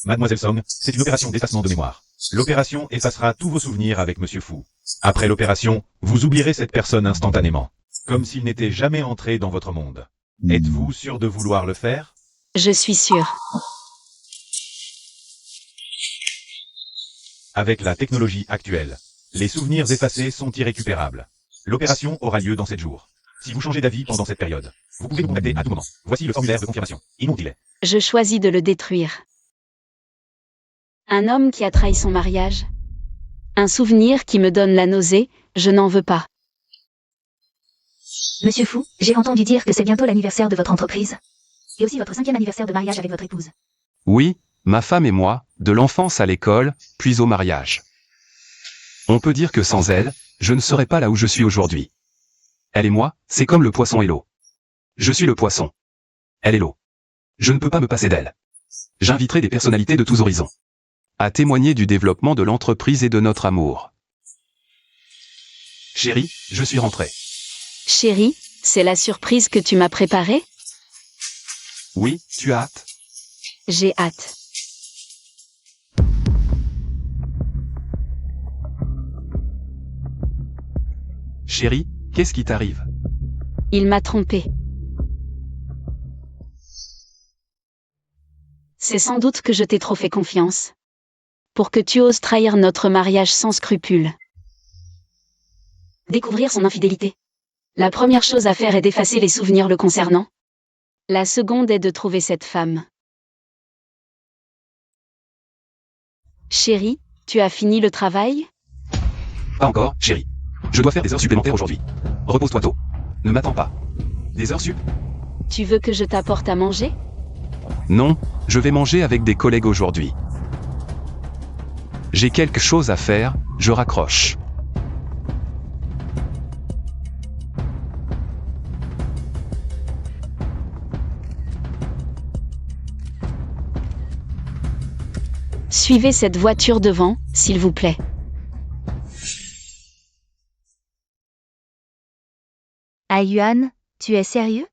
Mademoiselle Song, c'est une opération d'effacement de mémoire. L'opération effacera tous vos souvenirs avec Monsieur Fu. Après l'opération, vous oublierez cette personne instantanément, comme s'il n'était jamais entré dans votre monde. Êtes-vous sûr de vouloir le faire? Je suis sûre. Avec la technologie actuelle, les souvenirs effacés sont irrécupérables. L'opération aura lieu dans 7 jours. Si vous changez d'avis pendant cette période, vous pouvez nous contacter à tout moment. Voici le formulaire de confirmation. Inutile. Je choisis de le détruire. Un homme qui a trahi son mariage. Un souvenir qui me donne la nausée, je n'en veux pas. Monsieur Fu, j'ai entendu dire que c'est bientôt l'anniversaire de votre entreprise. Et aussi votre 5e anniversaire de mariage avec votre épouse. Oui, ma femme et moi, de l'enfance à l'école, puis au mariage. On peut dire que sans elle, je ne serais pas là où je suis aujourd'hui. Elle et moi, c'est comme le poisson et l'eau. Je suis le poisson. Elle est l'eau. Je ne peux pas me passer d'elle. J'inviterai des personnalités de tous horizons à témoigner du développement de l'entreprise et de notre amour. Chérie, je suis rentré. Chérie, c'est la surprise que tu m'as préparée? Oui, tu as hâte? J'ai hâte. Chérie, qu'est-ce qui t'arrive? Il m'a trompée. C'est sans doute que je t'ai trop fait confiance. Pour que tu oses trahir notre mariage sans scrupule. Découvrir son infidélité. La première chose à faire est d'effacer les souvenirs le concernant. La seconde est de trouver cette femme. Chérie, tu as fini le travail? Pas encore, chérie. Je dois faire des heures supplémentaires aujourd'hui. Repose-toi tôt. Ne m'attends pas. Des heures sup? Tu veux que je t'apporte à manger? Non, je vais manger avec des collègues aujourd'hui. J'ai quelque chose à faire, je raccroche. Suivez cette voiture devant, s'il vous plaît. Ah Yuan, tu es sérieux?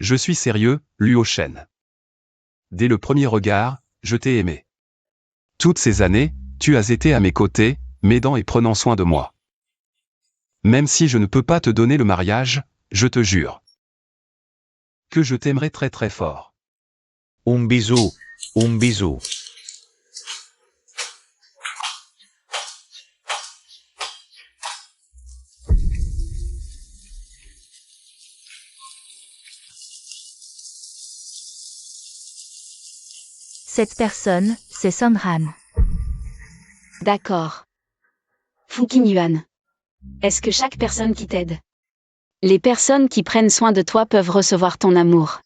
Je suis sérieux, Luo Shen. Dès le premier regard, je t'ai aimé. Toutes ces années, tu as été à mes côtés, m'aidant et prenant soin de moi. Même si je ne peux pas te donner le mariage, je te jure que je t'aimerai très très fort. Un bisou, un bisou. Cette personne, c'est Sandran. D'accord. Fukin Yuan. Est-ce que chaque personne qui t'aide? Les personnes qui prennent soin de toi peuvent recevoir ton amour.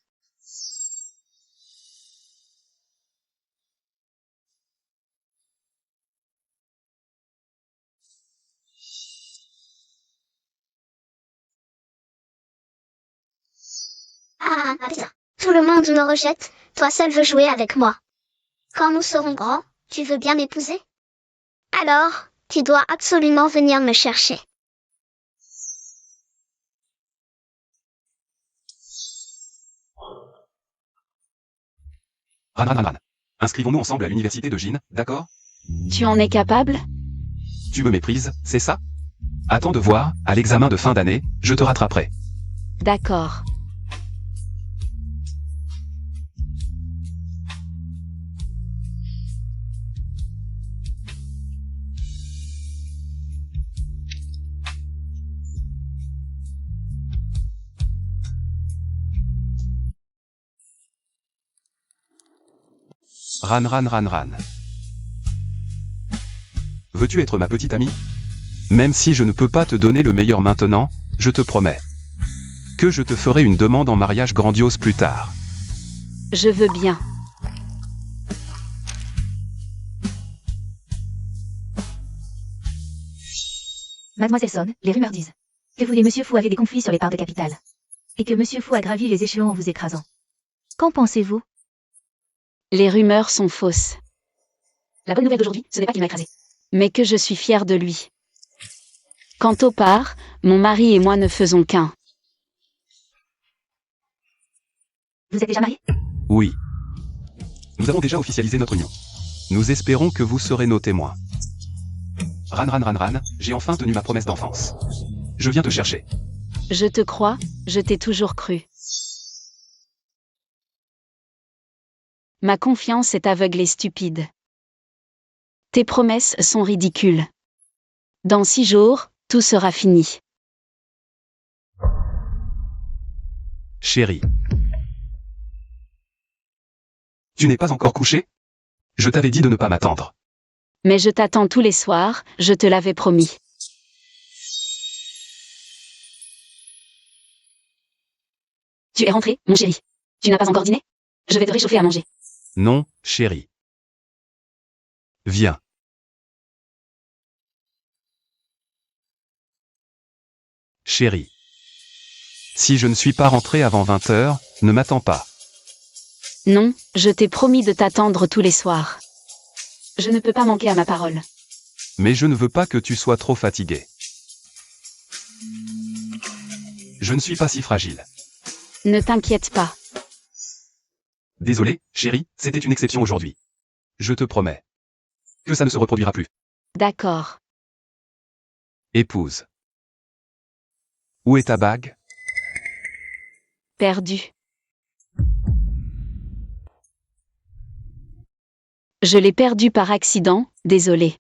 Ah, putain. Tout le monde me rejette, toi seul veux jouer avec moi. Quand nous serons grands, tu veux bien m'épouser? Alors, tu dois absolument venir me chercher. Ran. Inscrivons-nous ensemble à l'université de Jin, d'accord? Tu en es capable? Tu me méprises, c'est ça? Attends de voir, à l'examen de fin d'année, je te rattraperai. D'accord. Ran. Veux-tu être ma petite amie? Même si je ne peux pas te donner le meilleur maintenant, je te promets que je te ferai une demande en mariage grandiose plus tard. Je veux bien. Mademoiselle Son, les rumeurs disent que vous et Monsieur Fu avez des conflits sur les parts de capital. Et que Monsieur Fu a gravi les échelons en vous écrasant. Qu'en pensez-vous? Les rumeurs sont fausses. La bonne nouvelle d'aujourd'hui, ce n'est pas qu'il m'a écrasé. Mais que je suis fière de lui. Quant aux parts, mon mari et moi ne faisons qu'un. Vous êtes déjà marié? Oui. Nous avons déjà officialisé notre union. Nous espérons que vous serez nos témoins. Ran, j'ai enfin tenu ma promesse d'enfance. Je viens te chercher. Je te crois, je t'ai toujours cru. Ma confiance est aveugle et stupide. Tes promesses sont ridicules. Dans 6 jours, tout sera fini. Chérie. Tu n'es pas encore couché? Je t'avais dit de ne pas m'attendre. Mais je t'attends tous les soirs, je te l'avais promis. Tu es rentré, mon chéri. Tu n'as pas encore dîné? Je vais te réchauffer à manger. Non, chérie. Viens. Chérie. Si je ne suis pas rentré avant 20 heures, ne m'attends pas. Non, je t'ai promis de t'attendre tous les soirs. Je ne peux pas manquer à ma parole. Mais je ne veux pas que tu sois trop fatigué. Je ne suis pas si fragile. Ne t'inquiète pas. Désolé, chérie, c'était une exception aujourd'hui. Je te promets que ça ne se reproduira plus. D'accord. Épouse. Où est ta bague? Perdu. Je l'ai perdu par accident, désolé.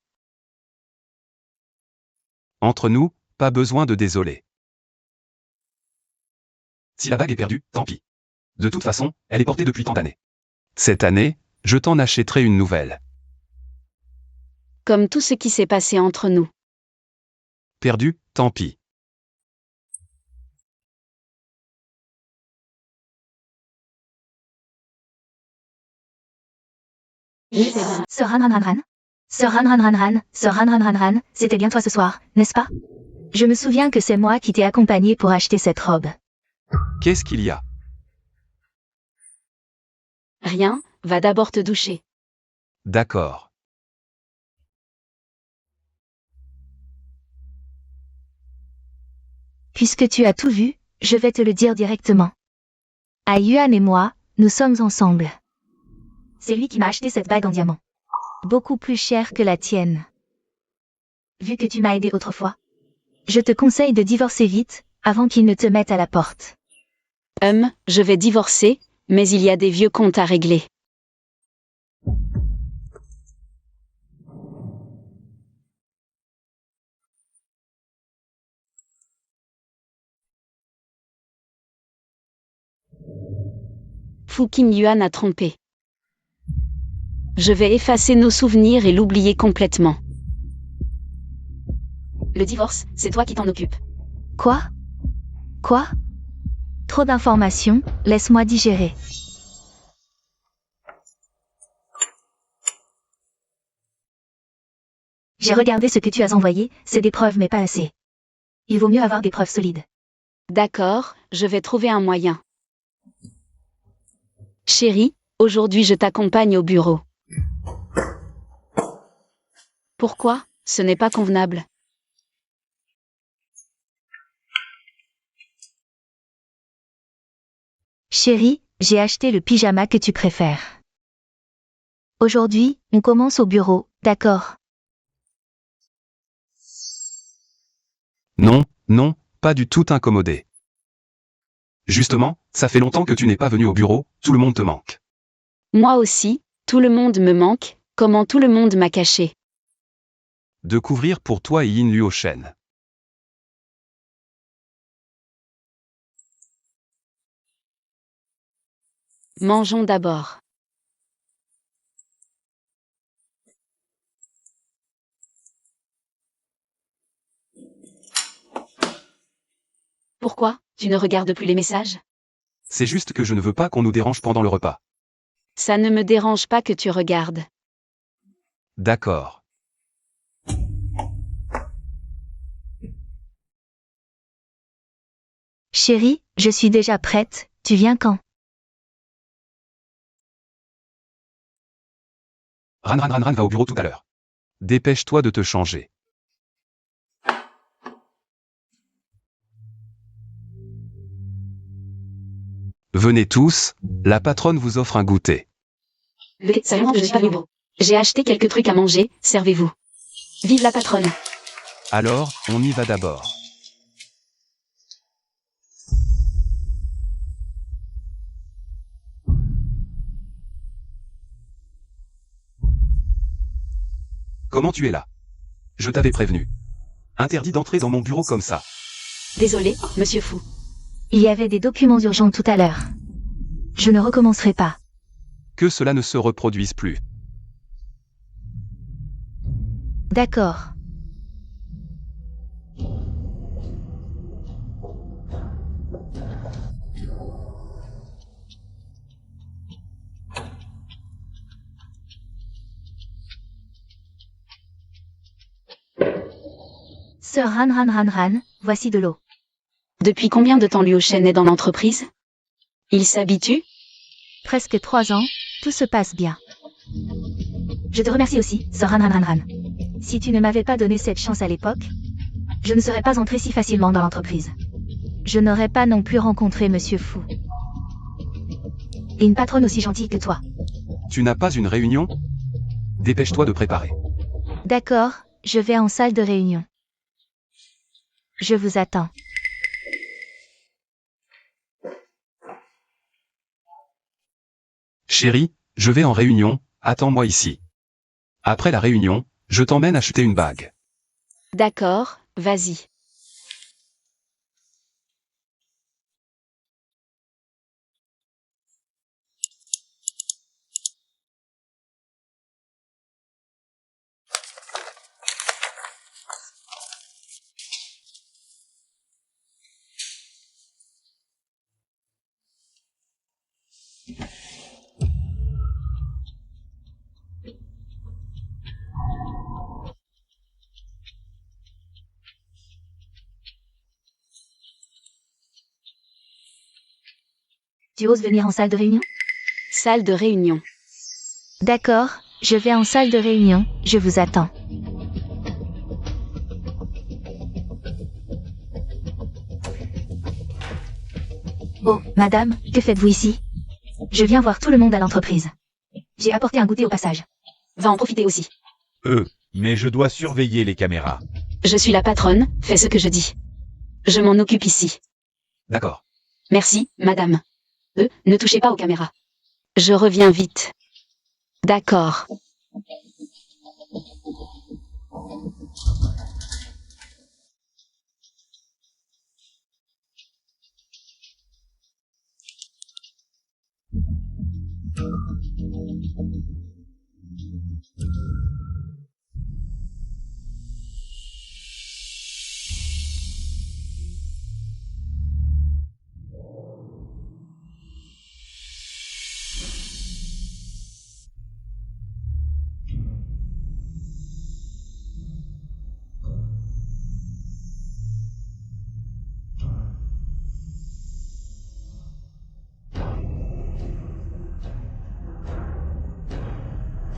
Entre nous, pas besoin de désolé. Si la bague est perdue, tant pis. De toute façon, elle est portée depuis tant d'années. Cette année, je t'en achèterai une nouvelle. Comme tout ce qui s'est passé entre nous. Perdue, tant pis. Sir Ran. Sir Ran. Sir Ran, c'était bien toi ce soir, n'est-ce pas? Je me souviens que c'est moi qui t'ai accompagné pour acheter cette robe. Qu'est-ce qu'il y a? Rien, va d'abord te doucher. D'accord. Puisque tu as tout vu, je vais te le dire directement. Yuan et moi, nous sommes ensemble. C'est lui qui m'a acheté cette bague en diamant. Beaucoup plus chère que la tienne. Vu que tu m'as aidé autrefois. Je te conseille de divorcer vite, avant qu'il ne te mette à la porte. Je vais divorcer, mais il y a des vieux comptes à régler. Fu Kim Yuan a trompé. Je vais effacer nos souvenirs et l'oublier complètement. Le divorce, c'est toi qui t'en occupes. Quoi? Trop d'informations, laisse-moi digérer. J'ai regardé ce que tu as envoyé, c'est des preuves mais pas assez. Il vaut mieux avoir des preuves solides. D'accord, je vais trouver un moyen. Chérie, aujourd'hui je t'accompagne au bureau. Pourquoi? Ce n'est pas convenable. Chérie, j'ai acheté le pyjama que tu préfères. Aujourd'hui, on commence au bureau, d'accord? Non, pas du tout incommodé. Justement, ça fait longtemps que tu n'es pas venu au bureau, tout le monde te manque. Moi aussi, tout le monde me manque, comment tout le monde m'a caché. De couvrir pour toi et Yin Luo Shen. Mangeons d'abord. Pourquoi? Tu ne regardes plus les messages? C'est juste que je ne veux pas qu'on nous dérange pendant le repas. Ça ne me dérange pas que tu regardes. D'accord. Chérie, je suis déjà prête, tu viens quand? Ran va au bureau tout à l'heure. Dépêche-toi de te changer. Venez tous, la patronne vous offre un goûter. Seulement je ne suis pas nouveau. J'ai acheté quelques trucs à manger, servez-vous. Vive la patronne. Alors, on y va d'abord. Comment tu es là? Je t'avais prévenu. Interdit d'entrer dans mon bureau comme ça. Désolé, monsieur Fou. Il y avait des documents urgents tout à l'heure. Je ne recommencerai pas. Que cela ne se reproduise plus. D'accord. Sir Ran, voici de l'eau. Depuis combien de temps Liu Shen est dans l'entreprise? Il s'habitue? Presque 3 ans, tout se passe bien. Je te remercie aussi, Sir Ran. Si tu ne m'avais pas donné cette chance à l'époque, je ne serais pas entré si facilement dans l'entreprise. Je n'aurais pas non plus rencontré Monsieur Fou. Et une patronne aussi gentille que toi. Tu n'as pas une réunion? Dépêche-toi de préparer. D'accord, je vais en salle de réunion. Je vous attends. Chérie, je vais en réunion, attends-moi ici. Après la réunion, je t'emmène acheter une bague. D'accord, vas-y. Tu oses venir en salle de réunion? Salle de réunion. D'accord, je vais en salle de réunion, je vous attends. Oh, madame, que faites-vous ici? Je viens voir tout le monde à l'entreprise. J'ai apporté un goûter au passage. Va en profiter aussi. Mais je dois surveiller les caméras. Je suis la patronne, fais ce que je dis. Je m'en occupe ici. D'accord. Merci, madame. Ne touchez pas aux caméras. Je reviens vite. D'accord.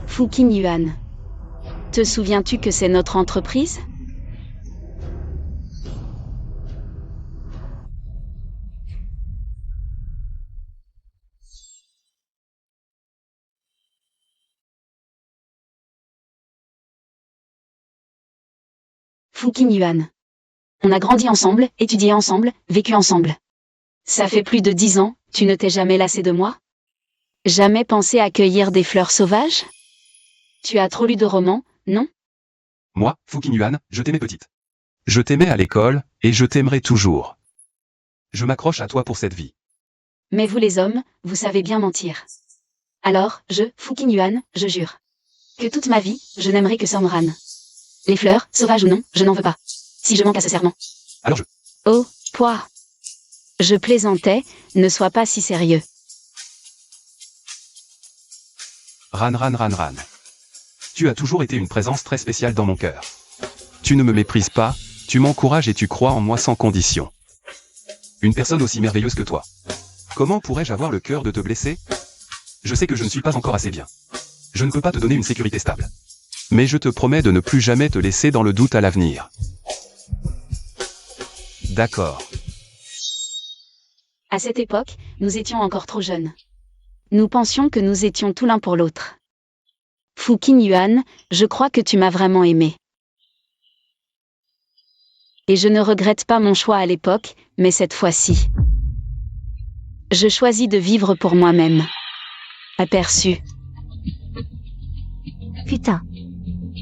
Fuqing Yuan. Te souviens-tu que c'est notre entreprise? Fuqing Yuan. On a grandi ensemble, étudié ensemble, vécu ensemble. Ça fait plus de 10 ans, tu ne t'es jamais lassé de moi? Jamais pensé à cueillir des fleurs sauvages? Tu as trop lu de romans, non? Moi, Fuqing Yuan, je t'aimais petite. Je t'aimais à l'école, et je t'aimerai toujours. Je m'accroche à toi pour cette vie. Mais vous les hommes, vous savez bien mentir. Alors, Fuqing Yuan, je jure. Que toute ma vie, je n'aimerai que Somran. Les fleurs, sauvages ou non, je n'en veux pas. Si je manque à ce serment. Alors je... Oh, poids. Je plaisantais, ne sois pas si sérieux. Ran. Tu as toujours été une présence très spéciale dans mon cœur. Tu ne me méprises pas, tu m'encourages et tu crois en moi sans condition. Une personne aussi merveilleuse que toi. Comment pourrais-je avoir le cœur de te blesser? Je sais que je ne suis pas encore assez bien. Je ne peux pas te donner une sécurité stable. Mais je te promets de ne plus jamais te laisser dans le doute à l'avenir. D'accord. À cette époque, nous étions encore trop jeunes. Nous pensions que nous étions tout l'un pour l'autre. Fu Qingyuan, je crois que tu m'as vraiment aimé. Et je ne regrette pas mon choix à l'époque, mais cette fois-ci. Je choisis de vivre pour moi-même. Aperçu. Putain.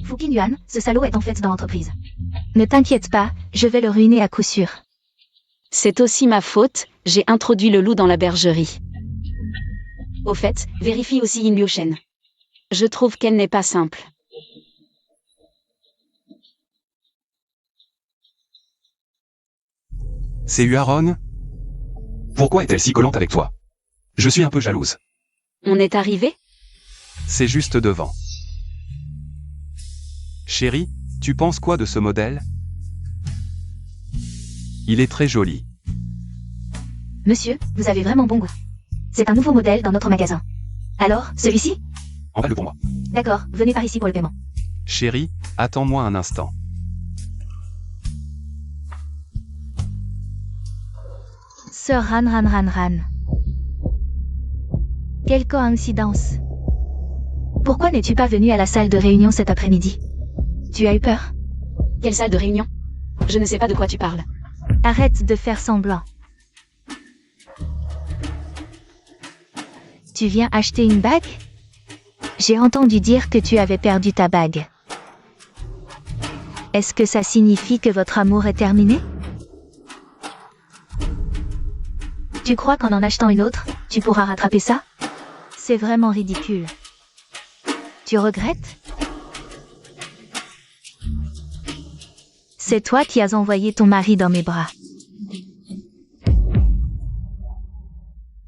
Fu Qingyuan, ce salaud est en fait dans l'entreprise. Ne t'inquiète pas, je vais le ruiner à coup sûr. C'est aussi ma faute, j'ai introduit le loup dans la bergerie. Au fait, vérifie aussi Yin Liu-shen. Je trouve qu'elle n'est pas simple. C'est Huaron? Pourquoi est-elle si collante avec toi? Je suis un peu jalouse. On est arrivé? C'est juste devant. Chérie, tu penses quoi de ce modèle? Il est très joli. Monsieur, vous avez vraiment bon goût. C'est un nouveau modèle dans notre magasin. Alors, celui-ci? Emballe-le pour moi. D'accord, venez par ici pour le paiement. Chérie, attends-moi un instant. Sir Ran. Quelle coïncidence. Pourquoi n'es-tu pas venu à la salle de réunion cet après-midi? Tu as eu peur? Quelle salle de réunion? Je ne sais pas de quoi tu parles. Arrête de faire semblant. Tu viens acheter une bague? J'ai entendu dire que tu avais perdu ta bague. Est-ce que ça signifie que votre amour est terminé? Tu crois qu'en achetant une autre, tu pourras rattraper ça? C'est vraiment ridicule. Tu regrettes? C'est toi qui as envoyé ton mari dans mes bras.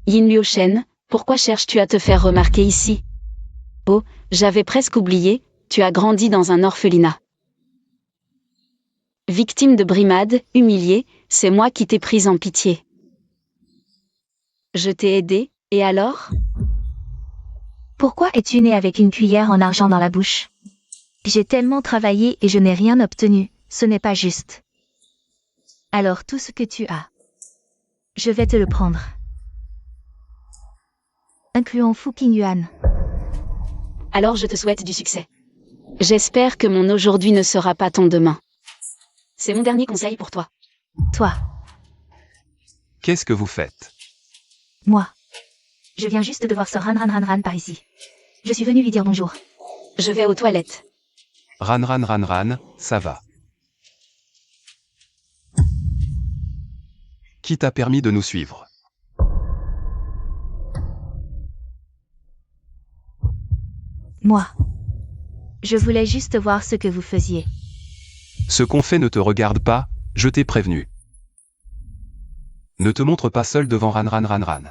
Yin Liu-shen, pourquoi cherches-tu à te faire remarquer ici? Oh, j'avais presque oublié, tu as grandi dans un orphelinat. Victime de brimades, humiliée, c'est moi qui t'ai prise en pitié. Je t'ai aidé, et alors? Pourquoi es-tu né avec une cuillère en argent dans la bouche? J'ai tellement travaillé et je n'ai rien obtenu, ce n'est pas juste. Alors tout ce que tu as, je vais te le prendre. Incluant Fu Qingyuan. Alors je te souhaite du succès. J'espère que mon aujourd'hui ne sera pas ton demain. C'est mon dernier conseil pour toi. Toi, Qu'est-ce que vous faites? moi. Je viens juste de voir Sir Ran par ici. Je suis venu lui dire bonjour. Je vais aux toilettes. Ran, ça va. Qui t'a permis de nous suivre? Moi. Je voulais juste voir ce que vous faisiez. Ce qu'on fait ne te regarde pas, je t'ai prévenu. Ne te montre pas seul devant Ran.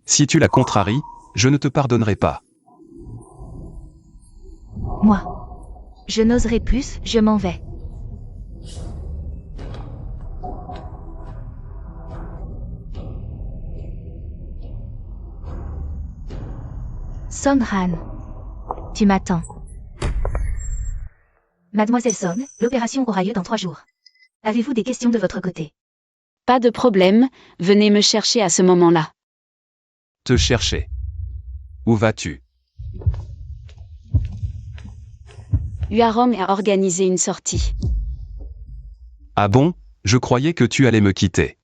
Si tu la contraries, je ne te pardonnerai pas. Moi. Je n'oserai plus, je m'en vais. Son Han. Tu m'attends. Mademoiselle Son, l'opération aura lieu dans 3 jours. Avez-vous des questions de votre côté? Pas de problème, venez me chercher à ce moment-là. Te chercher. Où vas-tu? Huarom a organisé une sortie. Ah bon, je croyais que tu allais me quitter.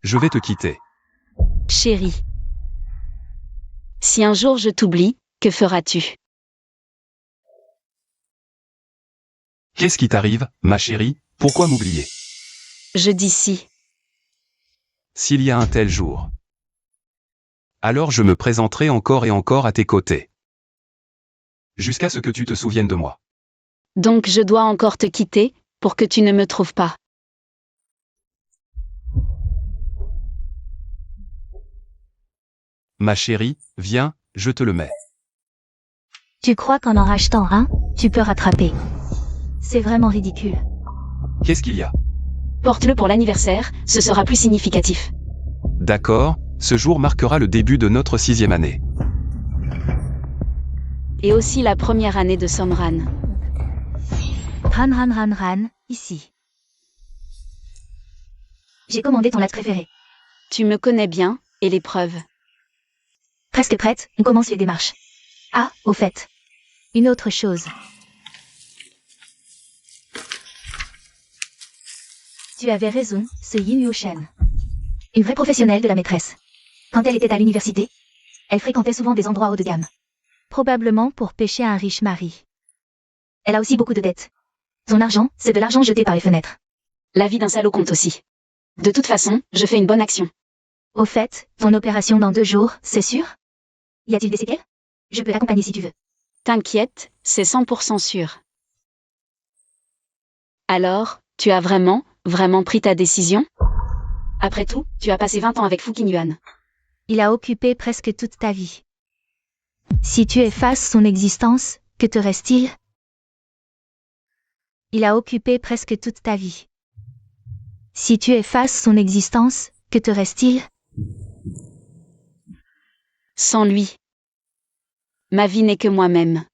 Je vais te quitter. Chérie. Si un jour je t'oublie, que feras-tu? Qu'est-ce qui t'arrive, ma chérie? Pourquoi m'oublier? Je dis si. S'il y a un tel jour. Alors je me présenterai encore et encore à tes côtés. Jusqu'à ce que tu te souviennes de moi. Donc je dois encore te quitter, pour que tu ne me trouves pas. Ma chérie, viens, je te le mets. Tu crois qu'en rachetant un, tu peux rattraper? C'est vraiment ridicule. Qu'est-ce qu'il y a? Porte-le pour l'anniversaire, ce sera plus significatif. D'accord, ce jour marquera le début de notre 6e année. Et aussi la première année de Somran. Ran, ici. J'ai commandé ton latte préféré. Tu me connais bien, et les preuves. Presque prête, on commence les démarches. Ah, au fait. Une autre chose. Tu avais raison, ce Yin Yushen. Une vraie professionnelle de la maîtresse. Quand elle était à l'université, elle fréquentait souvent des endroits haut de gamme. Probablement pour pêcher un riche mari. Elle a aussi beaucoup de dettes. Son argent, c'est de l'argent jeté par les fenêtres. La vie d'un salaud compte aussi. De toute façon, je fais une bonne action. Au fait, ton opération dans 2 jours, c'est sûr? Y a-t-il des séquelles? Je peux l'accompagner si tu veux. T'inquiète, c'est 100% sûr. Alors, tu as vraiment pris ta décision? Après tout, tu as passé 20 ans avec Fu Qingyuan. Il a occupé presque toute ta vie. Si tu effaces son existence, que te reste-t-il? Il a occupé presque toute ta vie. Si tu effaces son existence, que te reste-t-il? Sans lui. Ma vie n'est que moi-même.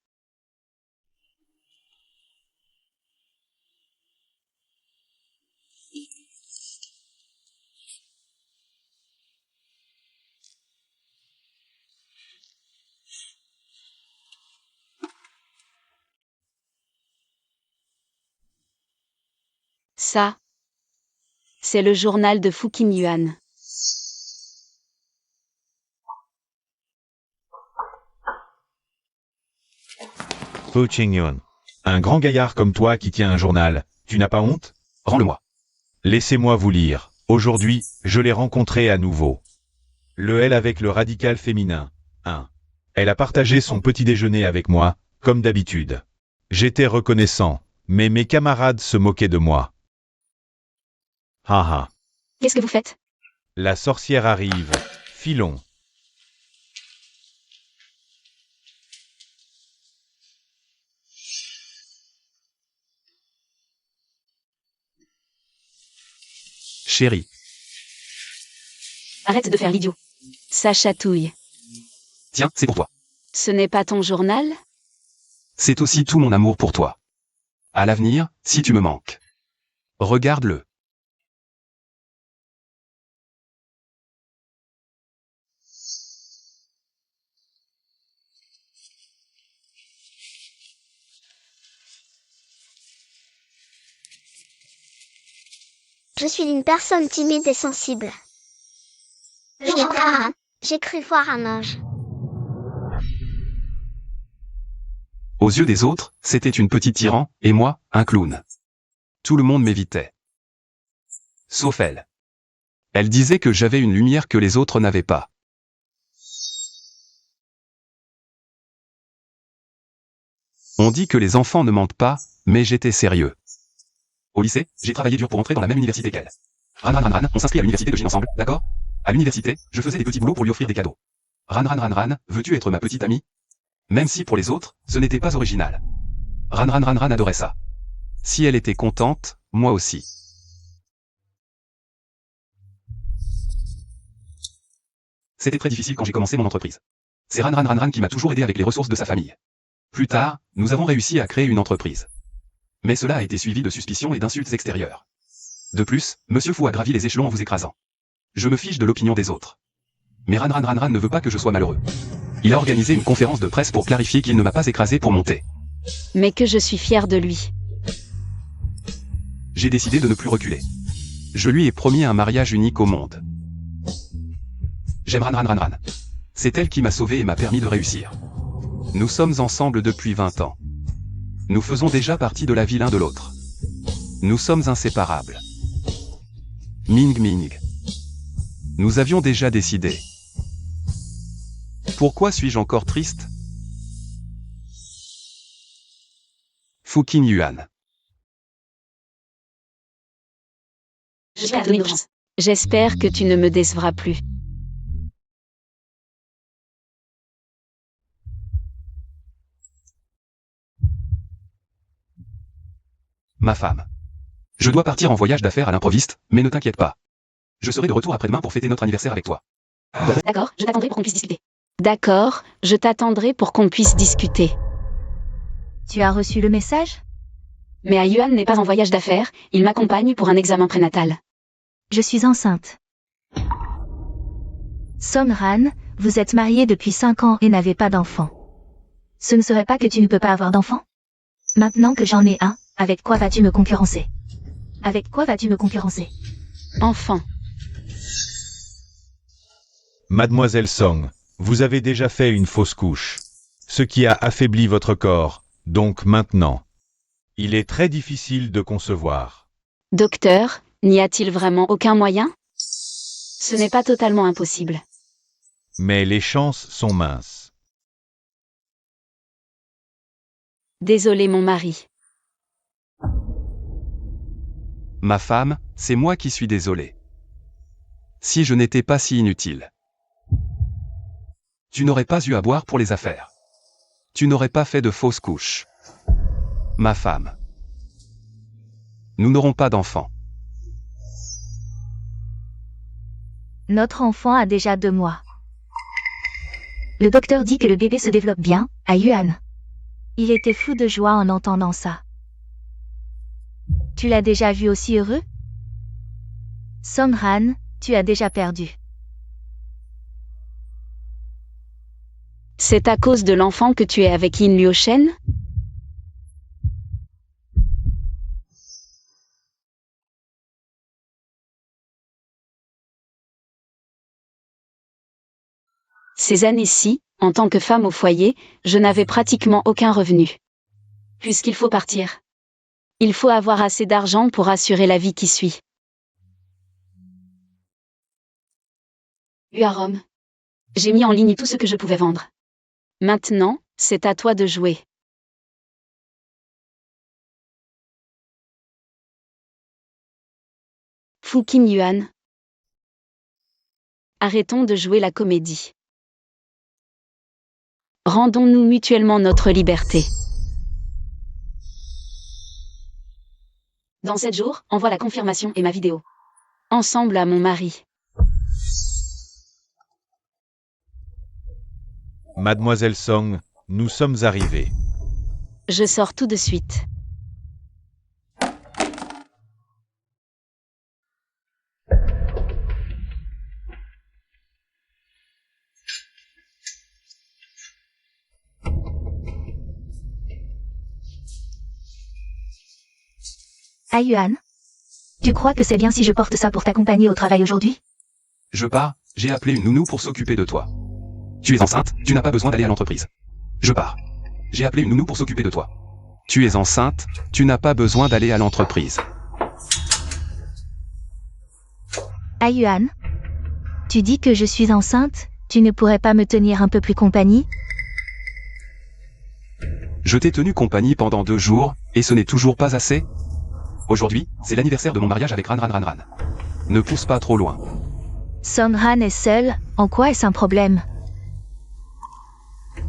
Ça, c'est le journal de Fu Qingyuan. Fu Qingyuan. Un grand gaillard comme toi qui tient un journal, tu n'as pas honte? Rends-le-moi. Laissez-moi vous lire. Aujourd'hui, je l'ai rencontré à nouveau. Le L avec le radical féminin. 1. Elle a partagé son petit déjeuner avec moi, comme d'habitude. J'étais reconnaissant, mais mes camarades se moquaient de moi. Haha. Qu'est-ce que vous faites? La sorcière arrive. Filons. Chérie, Arrête de faire l'idiot. Ça chatouille. tiens, c'est pour toi. Ce n'est pas ton journal? C'est aussi tout mon amour pour toi. À l'avenir, si tu me manques. Regarde-le. Je suis une personne timide et sensible. J'ai cru voir un ange. Aux yeux des autres, c'était une petite tyran, et moi, un clown. Tout le monde m'évitait. Sauf elle. Elle disait que j'avais une lumière que les autres n'avaient pas. On dit que les enfants ne mentent pas, mais j'étais sérieux. Au lycée, j'ai travaillé dur pour entrer dans la même université qu'elle. Ran, on s'inscrit à l'université de Chine ensemble, d'accord? À l'université, je faisais des petits boulots pour lui offrir des cadeaux. Ran, veux-tu être ma petite amie? Même si pour les autres, ce n'était pas original. Ran adorait ça. Si elle était contente, moi aussi. C'était très difficile quand j'ai commencé mon entreprise. C'est Ran qui m'a toujours aidé avec les ressources de sa famille. Plus tard, nous avons réussi à créer une entreprise. Mais cela a été suivi de suspicions et d'insultes extérieures. De plus, Monsieur Fu a gravi les échelons en vous écrasant. Je me fiche de l'opinion des autres. Mais Ran ne veut pas que je sois malheureux. Il a organisé une conférence de presse pour clarifier qu'il ne m'a pas écrasé pour monter. Mais que je suis fière de lui. J'ai décidé de ne plus reculer. Je lui ai promis un mariage unique au monde. J'aime Ran. C'est elle qui m'a sauvé et m'a permis de réussir. Nous sommes ensemble depuis 20 ans. Nous faisons déjà partie de la vie l'un de l'autre. Nous sommes inséparables. Ming. Nous avions déjà décidé. Pourquoi suis-je encore triste? Fu Qingyuan. J'espère que tu ne me décevras plus. Ma femme. Je dois partir en voyage d'affaires à l'improviste, mais ne t'inquiète pas. Je serai de retour après-demain pour fêter notre anniversaire avec toi. D'accord, je t'attendrai pour qu'on puisse discuter. D'accord, je t'attendrai pour qu'on puisse discuter. Tu as reçu le message? Mais Yuan n'est pas en voyage d'affaires, il m'accompagne pour un examen prénatal. Je suis enceinte. Songran, vous êtes marié depuis 5 ans et n'avez pas d'enfant. Ce ne serait pas que tu ne peux pas avoir d'enfant? Maintenant que j'en ai un, avec quoi vas-tu me concurrencer? Avec quoi vas-tu me concurrencer? Enfant. Mademoiselle Song, vous avez déjà fait une fausse couche. Ce qui a affaibli votre corps, donc maintenant. Il est très difficile de concevoir. Docteur, n'y a-t-il vraiment aucun moyen? Ce n'est pas totalement impossible. Mais les chances sont minces. Désolé mon mari. Ma femme, c'est moi qui suis désolé. Si je n'étais pas si inutile. Tu n'aurais pas eu à boire pour les affaires. Tu n'aurais pas fait de fausses couches. Ma femme. Nous n'aurons pas d'enfant. Notre enfant a déjà 2 mois. Le docteur dit que le bébé se développe bien, à Yuan. Il était fou de joie en entendant ça. Tu l'as déjà vu aussi heureux? Songran, tu as déjà perdu. C'est à cause de l'enfant que tu es avec Yin Liu-shen? Ces années-ci, en tant que femme au foyer, je n'avais pratiquement aucun revenu. Puisqu'il faut partir. Il faut avoir assez d'argent pour assurer la vie qui suit. Uarom. J'ai mis en ligne tout ce que je pouvais vendre. Maintenant, c'est à toi de jouer. Fu Qin Yuan. Arrêtons de jouer la comédie. Rendons-nous mutuellement notre liberté. Dans 7 jours, envoie la confirmation et ma vidéo. Ensemble à mon mari. Mademoiselle Song, nous sommes arrivés. Je sors tout de suite. Ah Yuan? Tu crois que c'est bien si je porte ça pour t'accompagner au travail aujourd'hui? Je pars, j'ai appelé une nounou pour s'occuper de toi. Tu es enceinte, tu n'as pas besoin d'aller à l'entreprise. Je pars. J'ai appelé une nounou pour s'occuper de toi. Tu es enceinte, tu n'as pas besoin d'aller à l'entreprise. Ah Yuan? Tu dis que je suis enceinte, tu ne pourrais pas me tenir un peu plus compagnie? Je t'ai tenu compagnie pendant 2 jours, et ce n'est toujours pas assez? Aujourd'hui, c'est l'anniversaire de mon mariage avec Ran. Ne pousse pas trop loin. Songran est seul, en quoi est-ce un problème?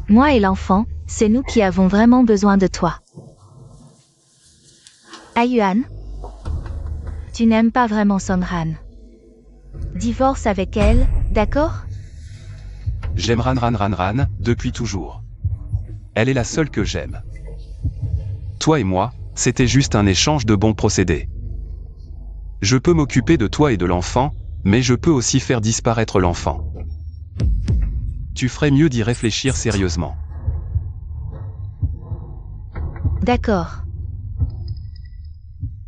Moi et l'enfant, c'est nous qui avons vraiment besoin de toi. Ah Yuan? Tu n'aimes pas vraiment Songran. Divorce avec elle, d'accord? J'aime Ran depuis toujours. Elle est la seule que j'aime. Toi et moi, c'était juste un échange de bons procédés. Je peux m'occuper de toi et de l'enfant, mais je peux aussi faire disparaître l'enfant. Tu ferais mieux d'y réfléchir sérieusement. D'accord.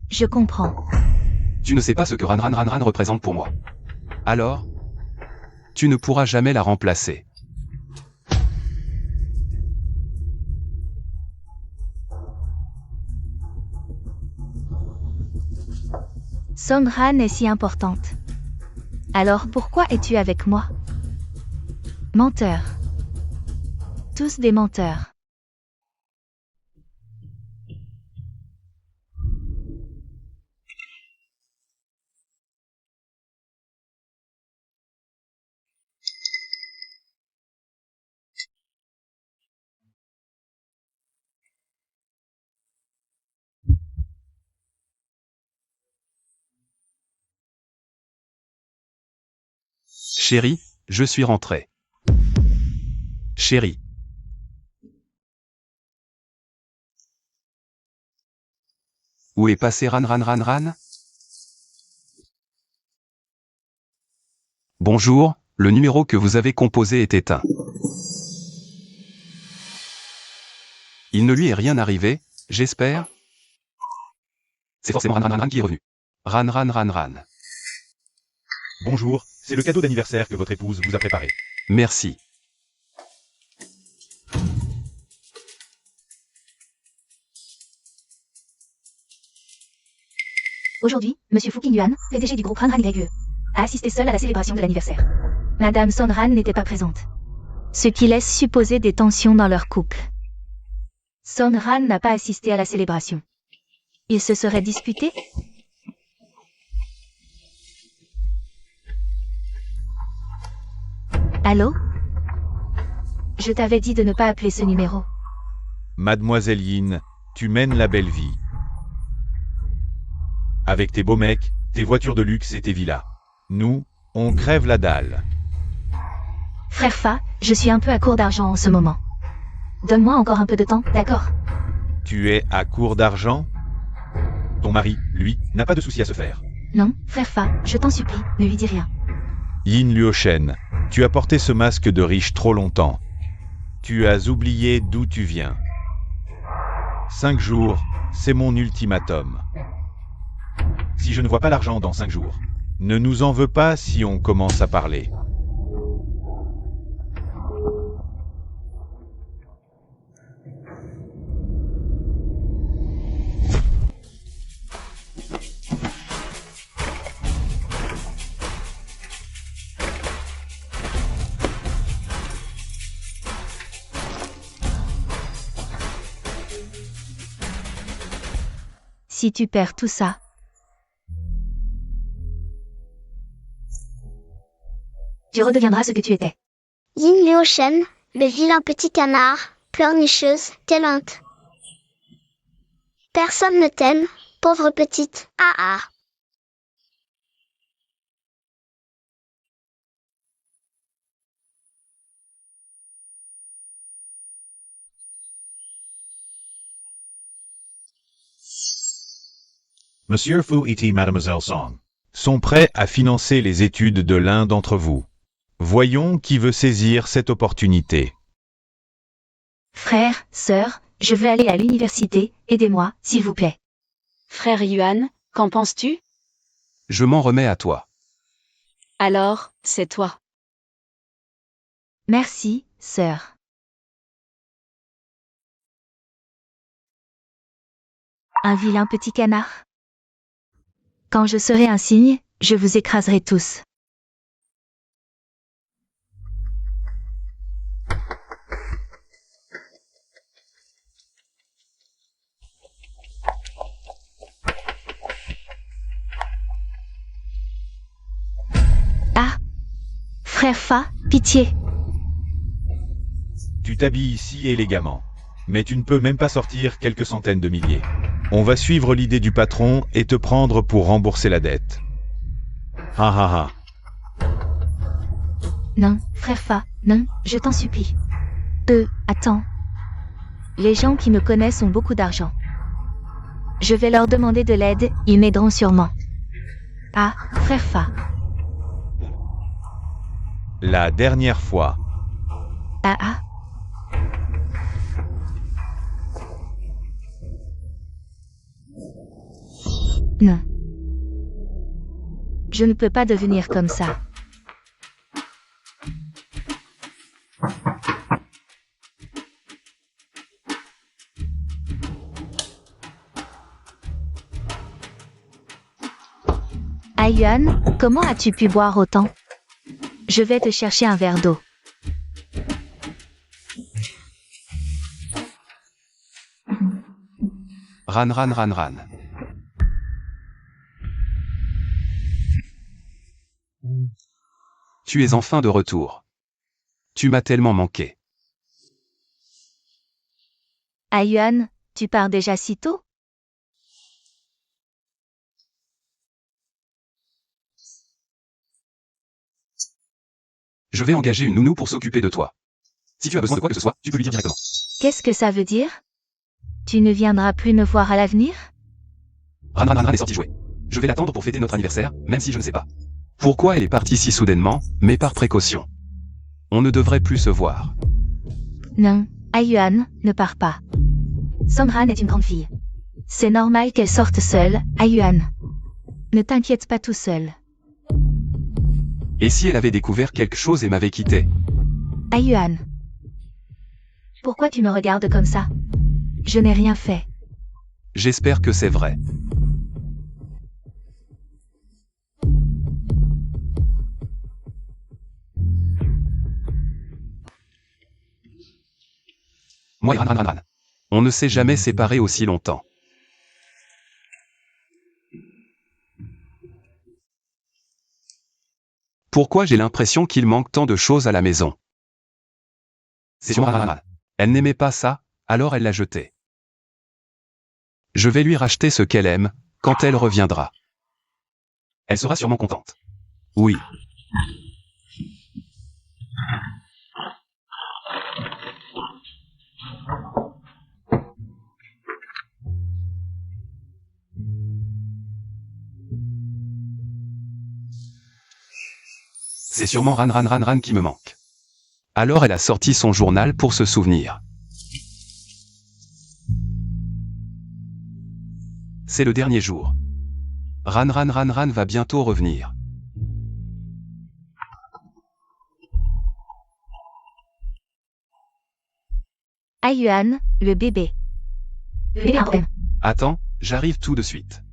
Je comprends. Tu ne sais pas ce que Ran représente pour moi. Alors, tu ne pourras jamais la remplacer. Songran est si importante. Alors pourquoi es-tu avec moi? Menteur. Tous des menteurs. Chérie, je suis rentré. Chérie. Où est passé Ran? Bonjour, le numéro que vous avez composé est éteint. Il ne lui est rien arrivé, j'espère. C'est forcément Ran qui est revenu. Ran. Bonjour, c'est le cadeau d'anniversaire que votre épouse vous a préparé. Merci. Aujourd'hui, Monsieur Fu Qingyuan, PDG du groupe Ran YE, a assisté seul à la célébration de l'anniversaire. Madame Son Ran n'était pas présente. Ce qui laisse supposer des tensions dans leur couple. Son Ran n'a pas assisté à la célébration. Ils se seraient disputés? Allô? Je t'avais dit de ne pas appeler ce numéro. Mademoiselle Yin, tu mènes la belle vie. Avec tes beaux mecs, tes voitures de luxe et tes villas. Nous, on crève la dalle. Frère Fa, je suis un peu à court d'argent en ce moment. Donne-moi encore un peu de temps, d'accord? Tu es à court d'argent? Ton mari, lui, n'a pas de souci à se faire. Non, frère Fa, je t'en supplie, ne lui dis rien. Yin Luoshen, tu as porté ce masque de riche trop longtemps. Tu as oublié d'où tu viens. 5 jours, c'est mon ultimatum. Si je ne vois pas l'argent dans 5 jours, ne nous en veux pas si on commence à parler. Si tu perds tout ça, Tu redeviendras ce que tu étais. Yin Luoshen, le vilain petit canard, pleurnicheuse, quelle honte. Personne ne t'aime, pauvre petite. Ah ah. Monsieur Fu et Mademoiselle Song sont prêts à financer les études de l'un d'entre vous. Voyons qui veut saisir cette opportunité. Frère, sœur, je veux aller à l'université, aidez-moi, s'il vous plaît. Frère Yuan, qu'en penses-tu? Je m'en remets à toi. Alors, c'est toi. merci, sœur. Un vilain petit canard. Quand je serai un cygne, je vous écraserai tous. Ah! Frère Fa, pitié! Tu t'habilles si élégamment, mais tu ne peux même pas sortir quelques centaines de milliers. On va suivre l'idée du patron et te prendre pour rembourser la dette. Ha ha ha. Non, frère Fa, non, je t'en supplie. Attends. Les gens qui me connaissent ont beaucoup d'argent. Je vais leur demander de l'aide, ils m'aideront sûrement. Ah, frère Fa. La dernière fois. Ah. Non. Je ne peux pas devenir comme ça. Yuan, comment as-tu pu boire autant? Je vais te chercher un verre d'eau. Ran. Tu es enfin de retour. Tu m'as tellement manqué. Yuan, tu pars déjà si tôt? Je vais engager une nounou pour s'occuper de toi. Si tu as besoin de quoi que ce soit, tu peux lui dire directement. Qu'est-ce que ça veut dire? Tu ne viendras plus me voir à l'avenir? Ran est sorti jouer. Je vais l'attendre pour fêter notre anniversaire, même si je ne sais pas. Pourquoi elle est partie si soudainement, mais par précaution? On ne devrait plus se voir. Non, Ayuan, ne pars pas. Songran est une grande fille. C'est normal qu'elle sorte seule, Ayuan. Ne t'inquiète pas tout seul. Et si elle avait découvert quelque chose et m'avait quitté? Ayuan. Pourquoi tu me regardes comme ça? Je n'ai rien fait. J'espère que c'est vrai. Moi et Ran. On ne s'est jamais séparés aussi longtemps. Pourquoi j'ai l'impression qu'il manque tant de choses à la maison? C'est sur Ran. Elle n'aimait pas ça, alors elle l'a jeté. Je vais lui racheter ce qu'elle aime, quand elle reviendra. Elle sera sûrement contente. Oui. C'est sûrement Ran qui me manque. Alors elle a sorti son journal pour se souvenir. C'est le dernier jour. Ran va bientôt revenir. Ayuan, le bébé. Le bébé a un problème. Attends, j'arrive tout de suite.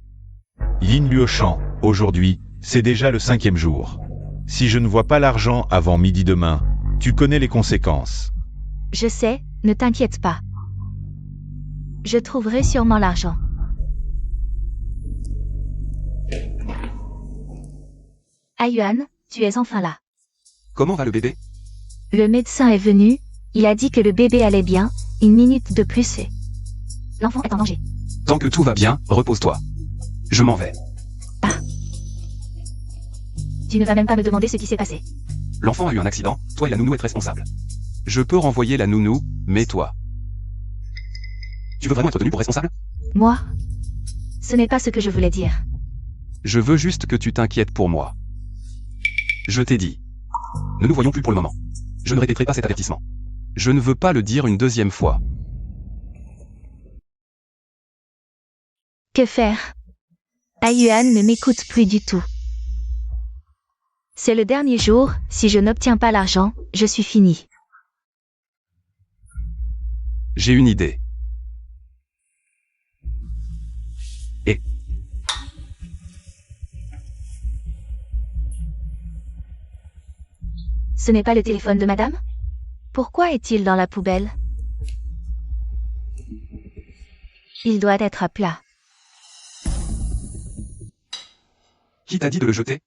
Yin Luoshan, aujourd'hui, c'est déjà le 5e jour. Si je ne vois pas l'argent avant midi demain, tu connais les conséquences. Je sais, ne t'inquiète pas. Je trouverai sûrement l'argent. Ayuan, tu es enfin là. Comment va le bébé? Le médecin est venu, il a dit que le bébé allait bien, une minute de plus et... L'enfant est en danger. Tant que tout va bien, repose-toi. Je m'en vais. Tu ne vas même pas me demander ce qui s'est passé. L'enfant a eu un accident, toi et la nounou êtes responsables. Je peux renvoyer la nounou, mais toi. Tu veux vraiment être tenu pour responsable? Moi? Ce n'est pas ce que je voulais dire. Je veux juste que tu t'inquiètes pour moi. Je t'ai dit. Ne nous voyons plus pour le moment. Je ne répéterai pas cet avertissement. Je ne veux pas le dire une deuxième fois. Que faire? Ayuan ne m'écoute plus du tout. C'est le dernier jour, si je n'obtiens pas l'argent, je suis fini. J'ai une idée. Et... Ce n'est pas le téléphone de madame? Pourquoi est-il dans la poubelle? Il doit être à plat. Qui t'a dit de le jeter?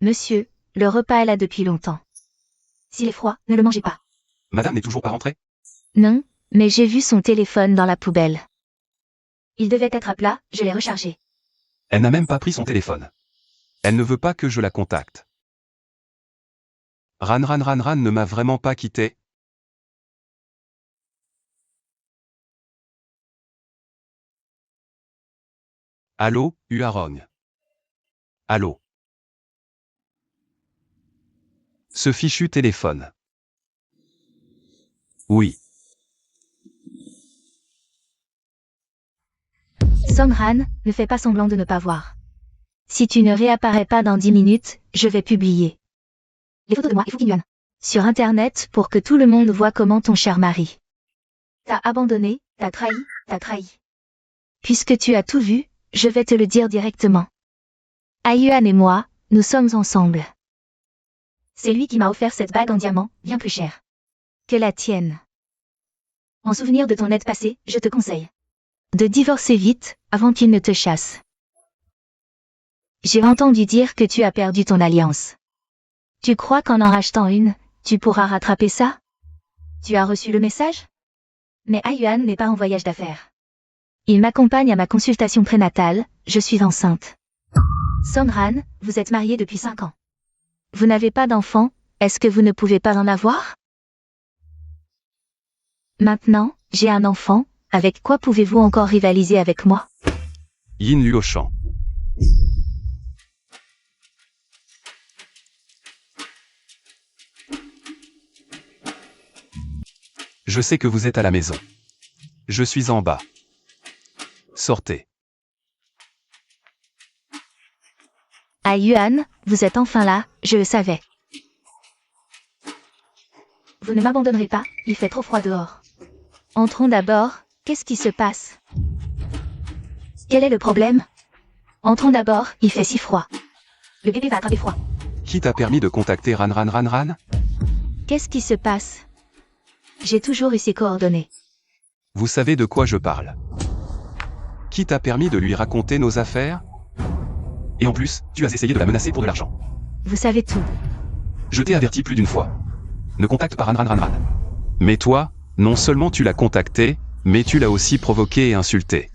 Monsieur, le repas est là depuis longtemps. S'il est froid, ne le mangez pas. Madame n'est toujours pas rentrée? Non, mais j'ai vu son téléphone dans la poubelle. Il devait être à plat, je l'ai rechargé. Elle n'a même pas pris son téléphone. Elle ne veut pas que je la contacte. Ran ne m'a vraiment pas quitté. Allô, Uarong. Allô. Ce fichu téléphone. Oui. Songran, ne fais pas semblant de ne pas voir. Si tu ne réapparais pas dans 10 minutes, je vais publier les photos de moi et Fukiyuan sur Internet pour que tout le monde voit comment ton cher mari t'a abandonné, t'a trahi. Puisque tu as tout vu, je vais te le dire directement. Ayuan et moi, nous sommes ensemble. C'est lui qui m'a offert cette bague en diamant, bien plus chère que la tienne. En souvenir de ton aide passée, je te conseille de divorcer vite, avant qu'il ne te chasse. J'ai entendu dire que tu as perdu ton alliance. Tu crois qu'en rachetant une, tu pourras rattraper ça? Tu as reçu le message? Mais Ayuan n'est pas en voyage d'affaires. Il m'accompagne à ma consultation prénatale, je suis enceinte. Songran, vous êtes mariés depuis 5 ans. Vous n'avez pas d'enfant, est-ce que vous ne pouvez pas en avoir? Maintenant, j'ai un enfant, avec quoi pouvez-vous encore rivaliser avec moi? Yin Luoshan. Je sais que vous êtes à la maison. Je suis en bas. Sortez. Ah Yuan, vous êtes enfin là, je le savais. Vous ne m'abandonnerez pas, il fait trop froid dehors. Entrons d'abord, qu'est-ce qui se passe? Quel est le problème? Entrons d'abord, il fait si froid. Le bébé va attraper froid. Qui t'a permis de contacter Ran? Qu'est-ce qui se passe? J'ai toujours eu ses coordonnées. Vous savez de quoi je parle. Qui t'a permis de lui raconter nos affaires? Et en plus, tu as essayé de la menacer pour de l'argent. Vous savez tout. Je t'ai averti plus d'une fois. Ne contacte pas Ran. Mais toi, non seulement tu l'as contacté, mais tu l'as aussi provoqué et insulté.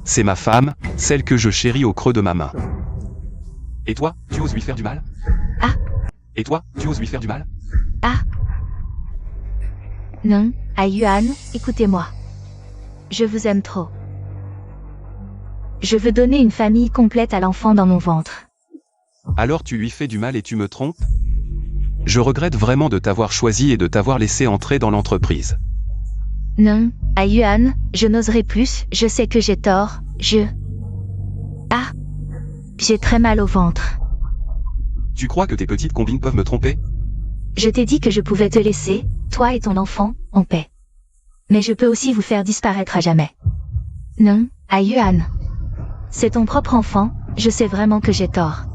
C'est ma femme, celle que je chéris au creux de ma main. Et toi, tu oses lui faire du mal? Ah. Et toi, tu oses lui faire du mal? Ah. Non, ah Yuan, écoutez-moi. Je vous aime trop. Je veux donner une famille complète à l'enfant dans mon ventre. Alors tu lui fais du mal et tu me trompes? Je regrette vraiment de t'avoir choisi et de t'avoir laissé entrer dans l'entreprise. Non, ah Yuan, je n'oserai plus, je sais que j'ai tort, Ah. J'ai très mal au ventre. Tu crois que tes petites combines peuvent me tromper? Je t'ai dit que je pouvais te laisser, toi et ton enfant, en paix. Mais je peux aussi vous faire disparaître à jamais. Non, ah Yuan. C'est ton propre enfant, je sais vraiment que j'ai tort.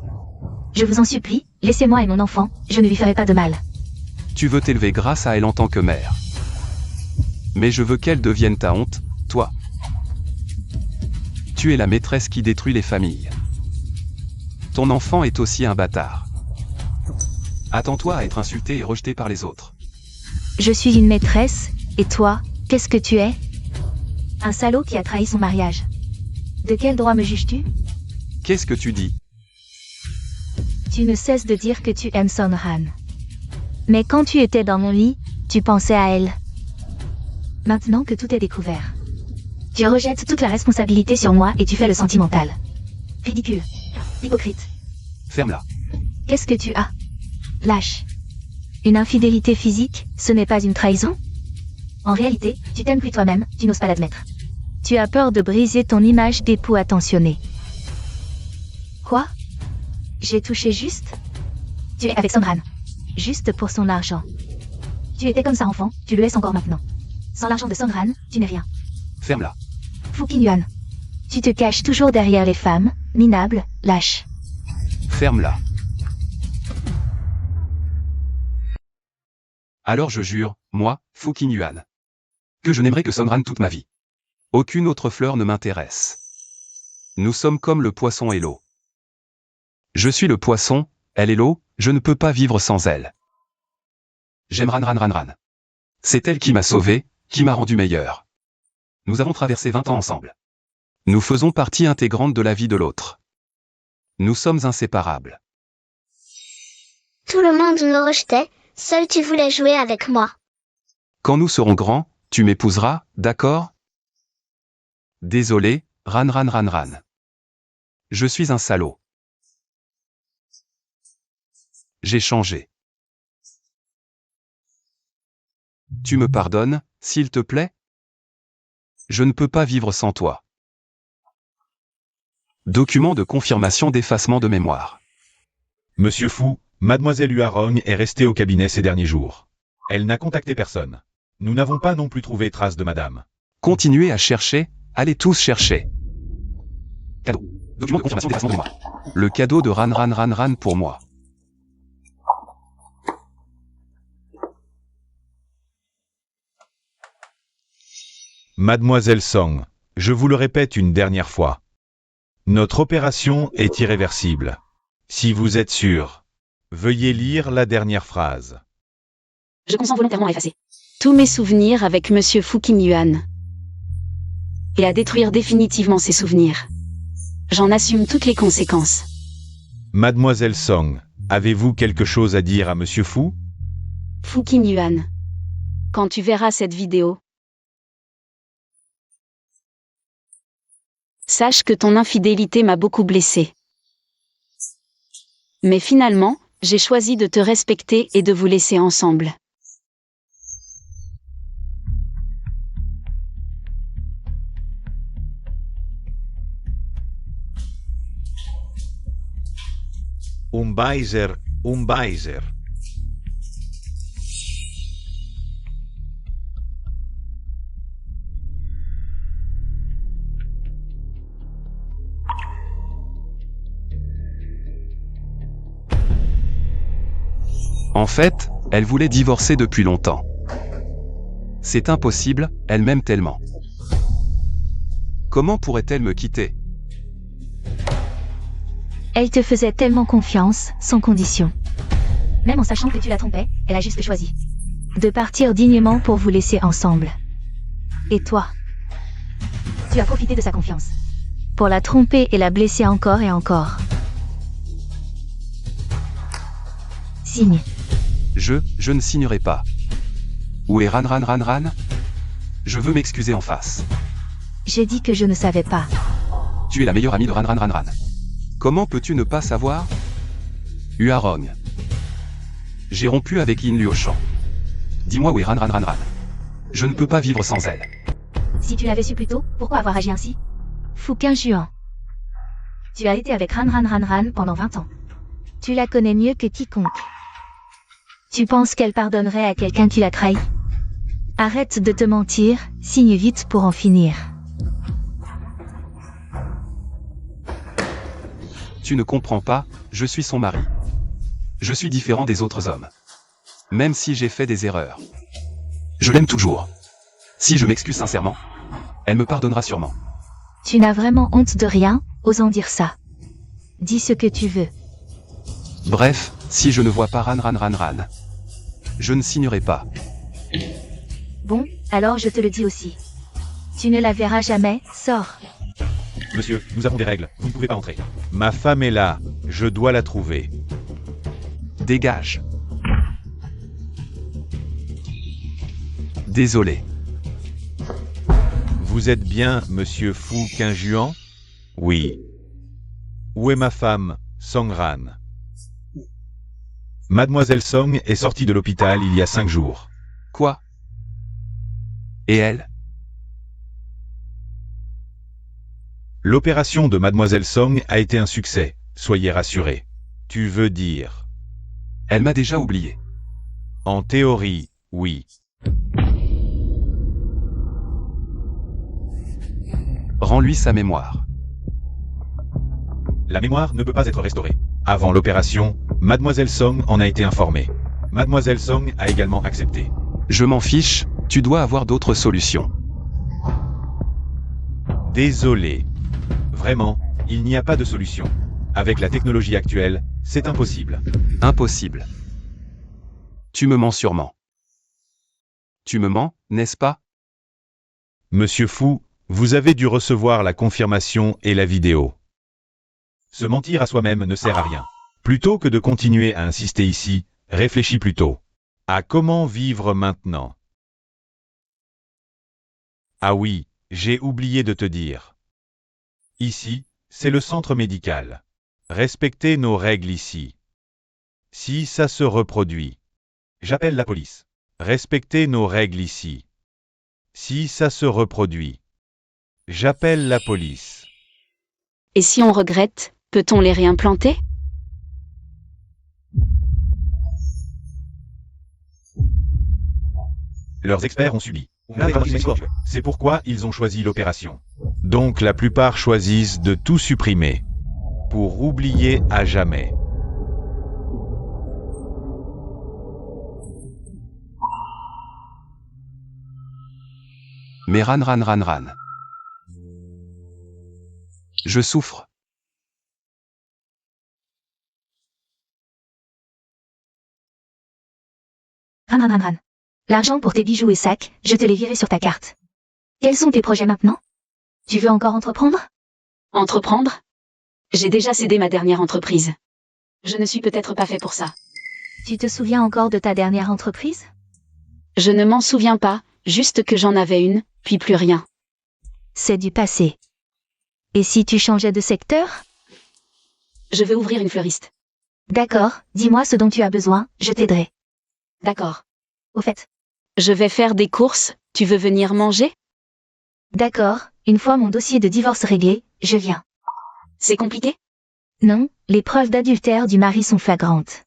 Je vous en supplie, laissez-moi et mon enfant, je ne lui ferai pas de mal. Tu veux t'élever grâce à elle en tant que mère. Mais je veux qu'elle devienne ta honte, toi. Tu es la maîtresse qui détruit les familles. Ton enfant est aussi un bâtard. Attends-toi à être insulté et rejeté par les autres. Je suis une maîtresse, et toi, qu'est-ce que tu es? Un salaud qui a trahi son mariage. De quel droit me juges-tu? Qu'est-ce que tu dis? Tu ne cesses de dire que tu aimes Son Ran. Mais quand tu étais dans mon lit, tu pensais à elle. Maintenant que tout est découvert, tu rejettes toute la responsabilité sur moi et tu fais le sentimental. Ridicule. Hypocrite. Ferme-la. Qu'est-ce que tu as? Lâche. Une infidélité physique, ce n'est pas une trahison? En réalité, tu t'aimes plus toi-même, tu n'oses pas l'admettre. Tu as peur de briser ton image d'époux attentionné. Quoi? J'ai touché juste? Tu es avec Son Ran. Juste pour son argent. Tu étais comme ça enfant, tu le laisses encore maintenant. Sans l'argent de Son Ran, tu n'es rien. Ferme-la. Fu Qingyuan. Tu te caches toujours derrière les femmes, minable, lâche. Ferme-la. Alors je jure, moi, Fu Qingyuan, que je n'aimerai que Son Ran toute ma vie. Aucune autre fleur ne m'intéresse. Nous sommes comme le poisson et l'eau. Je suis le poisson, elle est l'eau, je ne peux pas vivre sans elle. J'aime Ran. C'est elle qui m'a sauvé, qui m'a rendu meilleur. Nous avons traversé 20 ans ensemble. Nous faisons partie intégrante de la vie de l'autre. Nous sommes inséparables. Tout le monde me rejetait, seul tu voulais jouer avec moi. Quand nous serons grands, tu m'épouseras, d'accord? Désolé, Ran. Je suis un salaud. J'ai changé. Tu me pardonnes, s'il te plaît? Je ne peux pas vivre sans toi. Document de confirmation d'effacement de mémoire. Monsieur Fu, mademoiselle Huarong est restée au cabinet ces derniers jours. Elle n'a contacté personne. Nous n'avons pas non plus trouvé trace de madame. Continuez à chercher, allez tous chercher. Cadeau. Document de confirmation d'effacement de mémoire. Le cadeau de Ran pour moi. Mademoiselle Song, je vous le répète une dernière fois. Notre opération est irréversible. Si vous êtes sûr, veuillez lire la dernière phrase. Je consens volontairement à effacer tous mes souvenirs avec Monsieur Fu Qingyuan. Et à détruire définitivement ces souvenirs. J'en assume toutes les conséquences. Mademoiselle Song, avez-vous quelque chose à dire à Monsieur Fu? Fu Qingyuan. Quand tu verras cette vidéo, sache que ton infidélité m'a beaucoup blessé. Mais finalement, j'ai choisi de te respecter et de vous laisser ensemble. Baiser, Baiser. En fait, elle voulait divorcer depuis longtemps. C'est impossible, elle m'aime tellement. Comment pourrait-elle me quitter? Elle te faisait tellement confiance, sans condition. Même en sachant que tu la trompais, elle a juste choisi de partir dignement pour vous laisser ensemble. Et toi? Tu as profité de sa confiance pour la tromper et la blesser encore et encore. Signe. Je ne signerai pas. Où est Ran? Je veux m'excuser en face. J'ai dit que je ne savais pas. Tu es la meilleure amie de Ran. Comment peux-tu ne pas savoir? Huarong. J'ai rompu avec Yin Luochang. Dis-moi où est Ran. Je ne peux pas vivre sans elle. Si tu l'avais su plus tôt, pourquoi avoir agi ainsi? Fu Qingjuan. Tu as été avec Ran pendant 20 ans. Tu la connais mieux que quiconque. Tu penses qu'elle pardonnerait à quelqu'un qui l'a trahi? Arrête de te mentir, signe vite pour en finir. Tu ne comprends pas, je suis son mari. Je suis différent des autres hommes. Même si j'ai fait des erreurs. Je l'aime toujours. Si je m'excuse sincèrement, elle me pardonnera sûrement. Tu n'as vraiment honte de rien, osant dire ça. Dis ce que tu veux. Bref, si je ne vois pas Ran, je ne signerai pas. Bon, alors je te le dis aussi. Tu ne la verras jamais, sors. Monsieur, nous avons des règles, vous ne pouvez pas entrer. Ma femme est là, je dois la trouver. Dégage. Désolé. Vous êtes bien monsieur Fu Qingjuan? Oui. Où est ma femme, Songran? Mademoiselle Song est sortie de l'hôpital il y a 5 jours. Quoi? Et elle? L'opération de Mademoiselle Song a été un succès, soyez rassurés. Tu veux dire? Elle m'a déjà oublié. En théorie, oui. Rends-lui sa mémoire. La mémoire ne peut pas être restaurée. Avant l'opération, Mademoiselle Song en a été informée. Mademoiselle Song a également accepté. Je m'en fiche, tu dois avoir d'autres solutions. Désolé. Vraiment, il n'y a pas de solution. Avec la technologie actuelle, c'est impossible. Impossible. Tu me mens sûrement. Tu me mens, n'est-ce pas? Monsieur Fu, vous avez dû recevoir la confirmation et la vidéo. Se mentir à soi-même ne sert à rien. Plutôt que de continuer à insister ici, réfléchis plutôt à comment vivre maintenant. Ah oui, j'ai oublié de te dire. Ici, c'est le centre médical. Respectez nos règles ici. Si ça se reproduit, j'appelle la police. Respectez nos règles ici. Si ça se reproduit, j'appelle la police. Et si on regrette, peut-on les réimplanter? Leurs experts ont subi. C'est pourquoi ils ont choisi l'opération. Donc la plupart choisissent de tout supprimer. Pour oublier à jamais. Mais Ran. Je souffre. Ran. L'argent pour tes bijoux et sacs, je te l'ai viré sur ta carte. Quels sont tes projets maintenant? Tu veux encore entreprendre? Entreprendre? J'ai déjà cédé ma dernière entreprise. Je ne suis peut-être pas fait pour ça. Tu te souviens encore de ta dernière entreprise? Je ne m'en souviens pas, juste que j'en avais une, puis plus rien. C'est du passé. Et si tu changeais de secteur? Je veux ouvrir une fleuriste. D'accord, dis-moi ce dont tu as besoin, je t'aiderai. D'accord. Au fait. Je vais faire des courses, tu veux venir manger? D'accord, une fois mon dossier de divorce réglé, je viens. C'est compliqué? Non, les preuves d'adultère du mari sont flagrantes.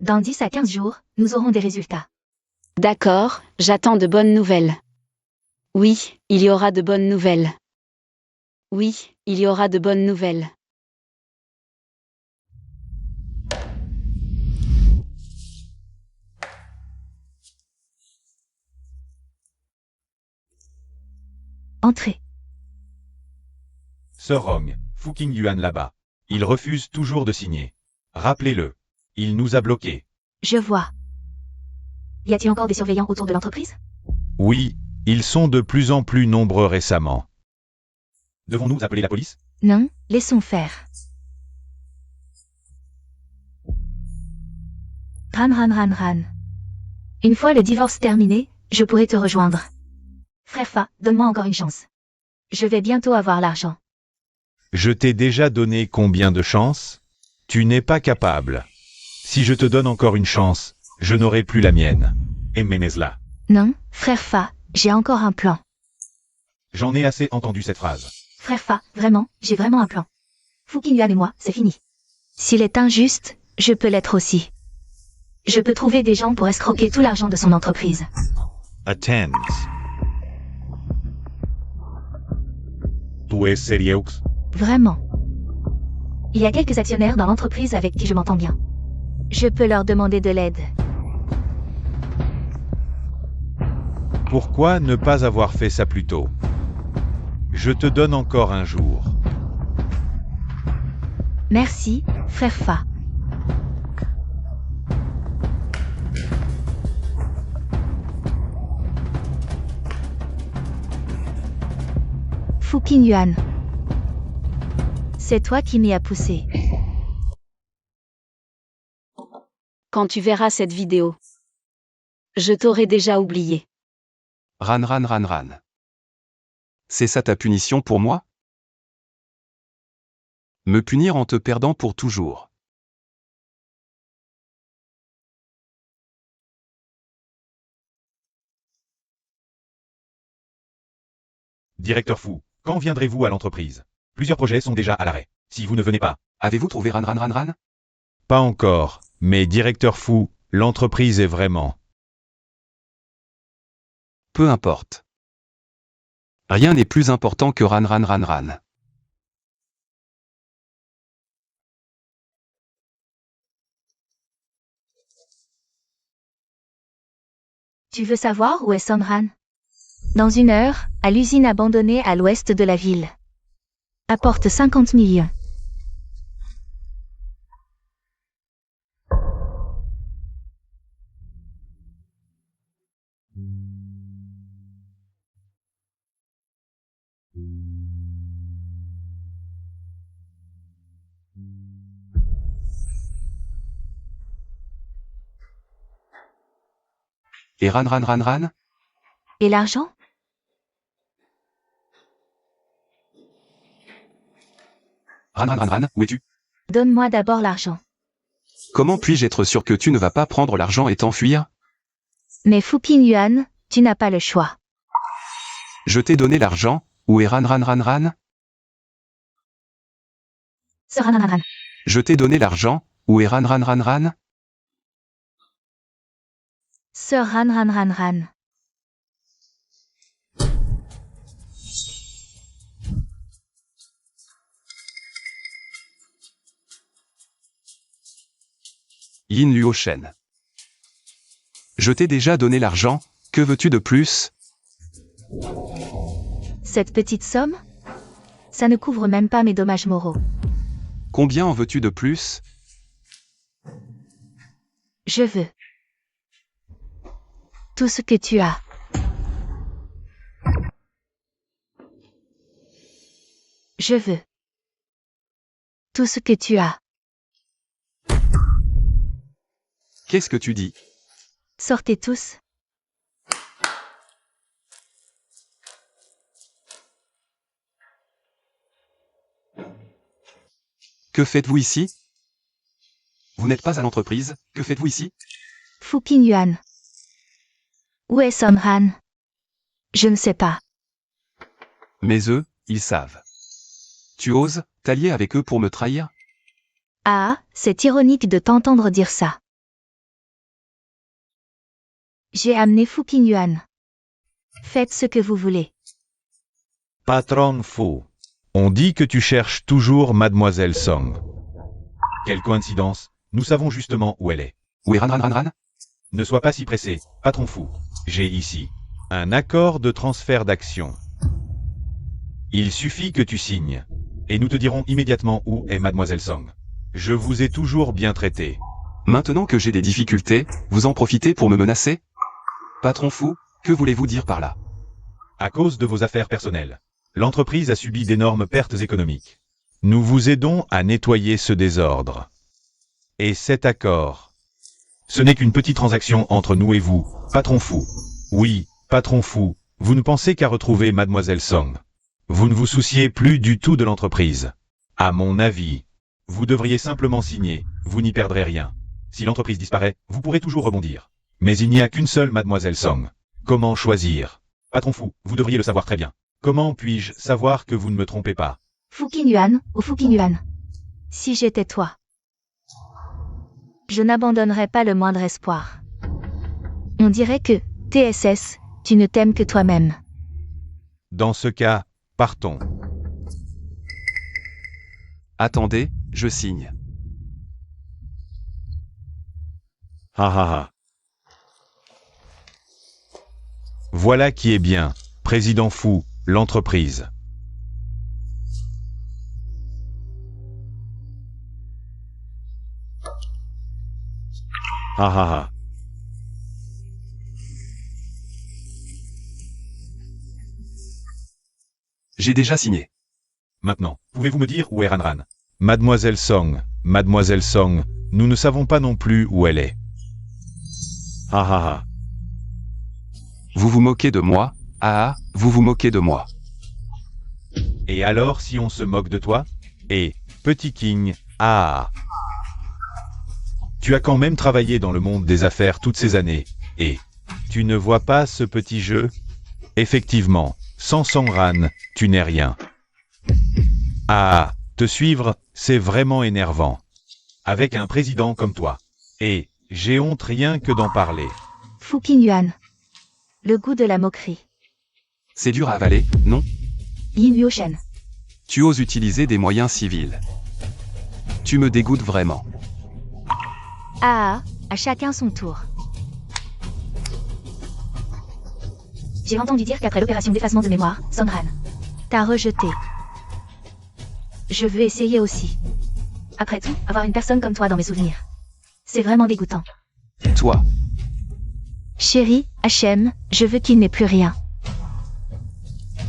Dans 10 à 15 jours, nous aurons des résultats. D'accord, j'attends de bonnes nouvelles. Oui, il y aura de bonnes nouvelles. Oui, il y aura de bonnes nouvelles. Entrez. Sir Rong, fucking Yuan là-bas. Il refuse toujours de signer. Rappelez-le. Il nous a bloqués. Je vois. Y a-t-il encore des surveillants autour de l'entreprise? Oui, ils sont de plus en plus nombreux récemment. Devons-nous appeler la police? Non, laissons faire. Ran. Une fois le divorce terminé, je pourrai te rejoindre. Frère Fa, donne-moi encore une chance. Je vais bientôt avoir l'argent. Je t'ai déjà donné combien de chances? Tu n'es pas capable. Si je te donne encore une chance, je n'aurai plus la mienne. Et Menezla. Non, frère Fa, j'ai encore un plan. J'en ai assez entendu cette phrase. Frère Fa, vraiment, j'ai vraiment un plan. Fucking Yuan et moi, c'est fini. S'il est injuste, je peux l'être aussi. Je peux trouver des gens pour escroquer tout l'argent de son entreprise. Attends. Tu es sérieux? Vraiment. Il y a quelques actionnaires dans l'entreprise avec qui je m'entends bien. Je peux leur demander de l'aide. Pourquoi ne pas avoir fait ça plus tôt? Je te donne encore un jour. Merci, frère Fa. Fucking Yuan. C'est toi qui m'y as poussé. Quand tu verras cette vidéo, je t'aurai déjà oublié. Ran. C'est ça ta punition pour moi? Me punir en te perdant pour toujours. Directeur Fou, quand viendrez-vous à l'entreprise? Plusieurs projets sont déjà à l'arrêt. Si vous ne venez pas. Avez-vous trouvé Ran? Pas encore, mais directeur Fou, l'entreprise est vraiment. Peu importe. Rien n'est plus important que Ran. Tu veux savoir où est Son Ran? Dans 1 heure, à l'usine abandonnée à l'ouest de la ville. Apporte 50 millions. Et Ran? Et l'argent? Ran, où es-tu? Donne-moi d'abord l'argent. Comment puis-je être sûr que tu ne vas pas prendre l'argent et t'enfuir? Mais Fucking Yuan, tu n'as pas le choix. Je t'ai donné l'argent, où est Ran? Ce Ran. Je t'ai donné l'argent, où est Ran? Ce Ran. Yin Luoshen. Je t'ai déjà donné l'argent, que veux-tu de plus? Cette petite somme? Ça ne couvre même pas mes dommages moraux. Combien en veux-tu de plus? Je veux. Tout ce que tu as. Je veux. Tout ce que tu as. Qu'est-ce que tu dis? Sortez tous. Que faites-vous ici? Vous n'êtes pas à l'entreprise, que faites-vous ici? Fucking Yuan. Où est Son Ran? Je ne sais pas. Mais eux, ils savent. Tu oses t'allier avec eux pour me trahir? Ah, c'est ironique de t'entendre dire ça. J'ai amené Fuqing Yuan. Faites ce que vous voulez. Patron Fu. On dit que tu cherches toujours Mademoiselle Song. Quelle coïncidence, nous savons justement où elle est. Où est Ran? Ne sois pas si pressé, patron Fu. J'ai ici un accord de transfert d'action. Il suffit que tu signes, et nous te dirons immédiatement où est Mademoiselle Song. Je vous ai toujours bien traité. Maintenant que j'ai des difficultés, vous en profitez pour me menacer? Patron Fu, que voulez-vous dire par là? À cause de vos affaires personnelles, l'entreprise a subi d'énormes pertes économiques. Nous vous aidons à nettoyer ce désordre. Et cet accord, ce n'est qu'une petite transaction entre nous et vous, patron Fu. Oui, patron Fu, vous ne pensez qu'à retrouver Mademoiselle Song. Vous ne vous souciez plus du tout de l'entreprise. À mon avis, vous devriez simplement signer, vous n'y perdrez rien. Si l'entreprise disparaît, vous pourrez toujours rebondir. Mais il n'y a qu'une seule Mademoiselle Song. Comment choisir? Patron Fu, vous devriez le savoir très bien. Comment puis-je savoir que vous ne me trompez pas? Fuqing Yuan ou Fuqing Yuan. Si j'étais toi, je n'abandonnerais pas le moindre espoir. On dirait que, TSS, tu ne t'aimes que toi-même. Dans ce cas, partons. Attendez, je signe. Ha ha ha. Voilà qui est bien, président Fu, l'entreprise. Ha ha ha. J'ai déjà signé. Maintenant, pouvez-vous me dire où est Ran? Mademoiselle Song, nous ne savons pas non plus où elle est. Ha ha ha. Vous vous moquez de moi? Ah, vous vous moquez de moi. Et alors si on se moque de toi? Et, petit King, ah. Tu as quand même travaillé dans le monde des affaires toutes ces années, et tu ne vois pas ce petit jeu? Effectivement, sans Songran, tu n'es rien. Ah, te suivre, c'est vraiment énervant. Avec un président comme toi. Et, j'ai honte rien que d'en parler. Fuqing Yuan. Le goût de la moquerie. C'est dur à avaler, non? Yin Yuoshen. Tu oses utiliser des moyens civils. Tu me dégoûtes vraiment. Ah, à chacun son tour. J'ai entendu dire qu'après l'opération d'effacement de mémoire, Songran t'a rejeté. Je veux essayer aussi. Après tout, avoir une personne comme toi dans mes souvenirs, c'est vraiment dégoûtant. Toi. Chérie, Hachem, je veux qu'il n'ait plus rien.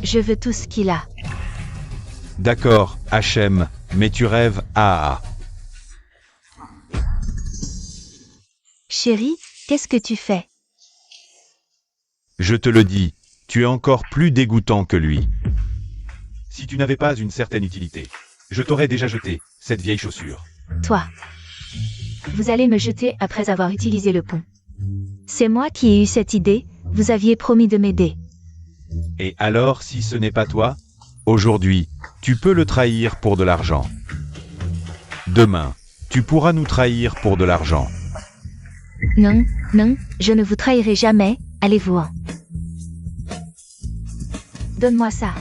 Je veux tout ce qu'il a. D'accord, Hachem, mais tu rêves, ah. Chérie, qu'est-ce que tu fais? Je te le dis, tu es encore plus dégoûtant que lui. Si tu n'avais pas une certaine utilité, je t'aurais déjà jeté, cette vieille chaussure. Toi. Vous allez me jeter après avoir utilisé le pont. C'est moi qui ai eu cette idée, vous aviez promis de m'aider. Et alors si ce n'est pas toi? Aujourd'hui, tu peux le trahir pour de l'argent. Demain, tu pourras nous trahir pour de l'argent. Non, non, je ne vous trahirai jamais, allez-vous-en. Donne-moi ça.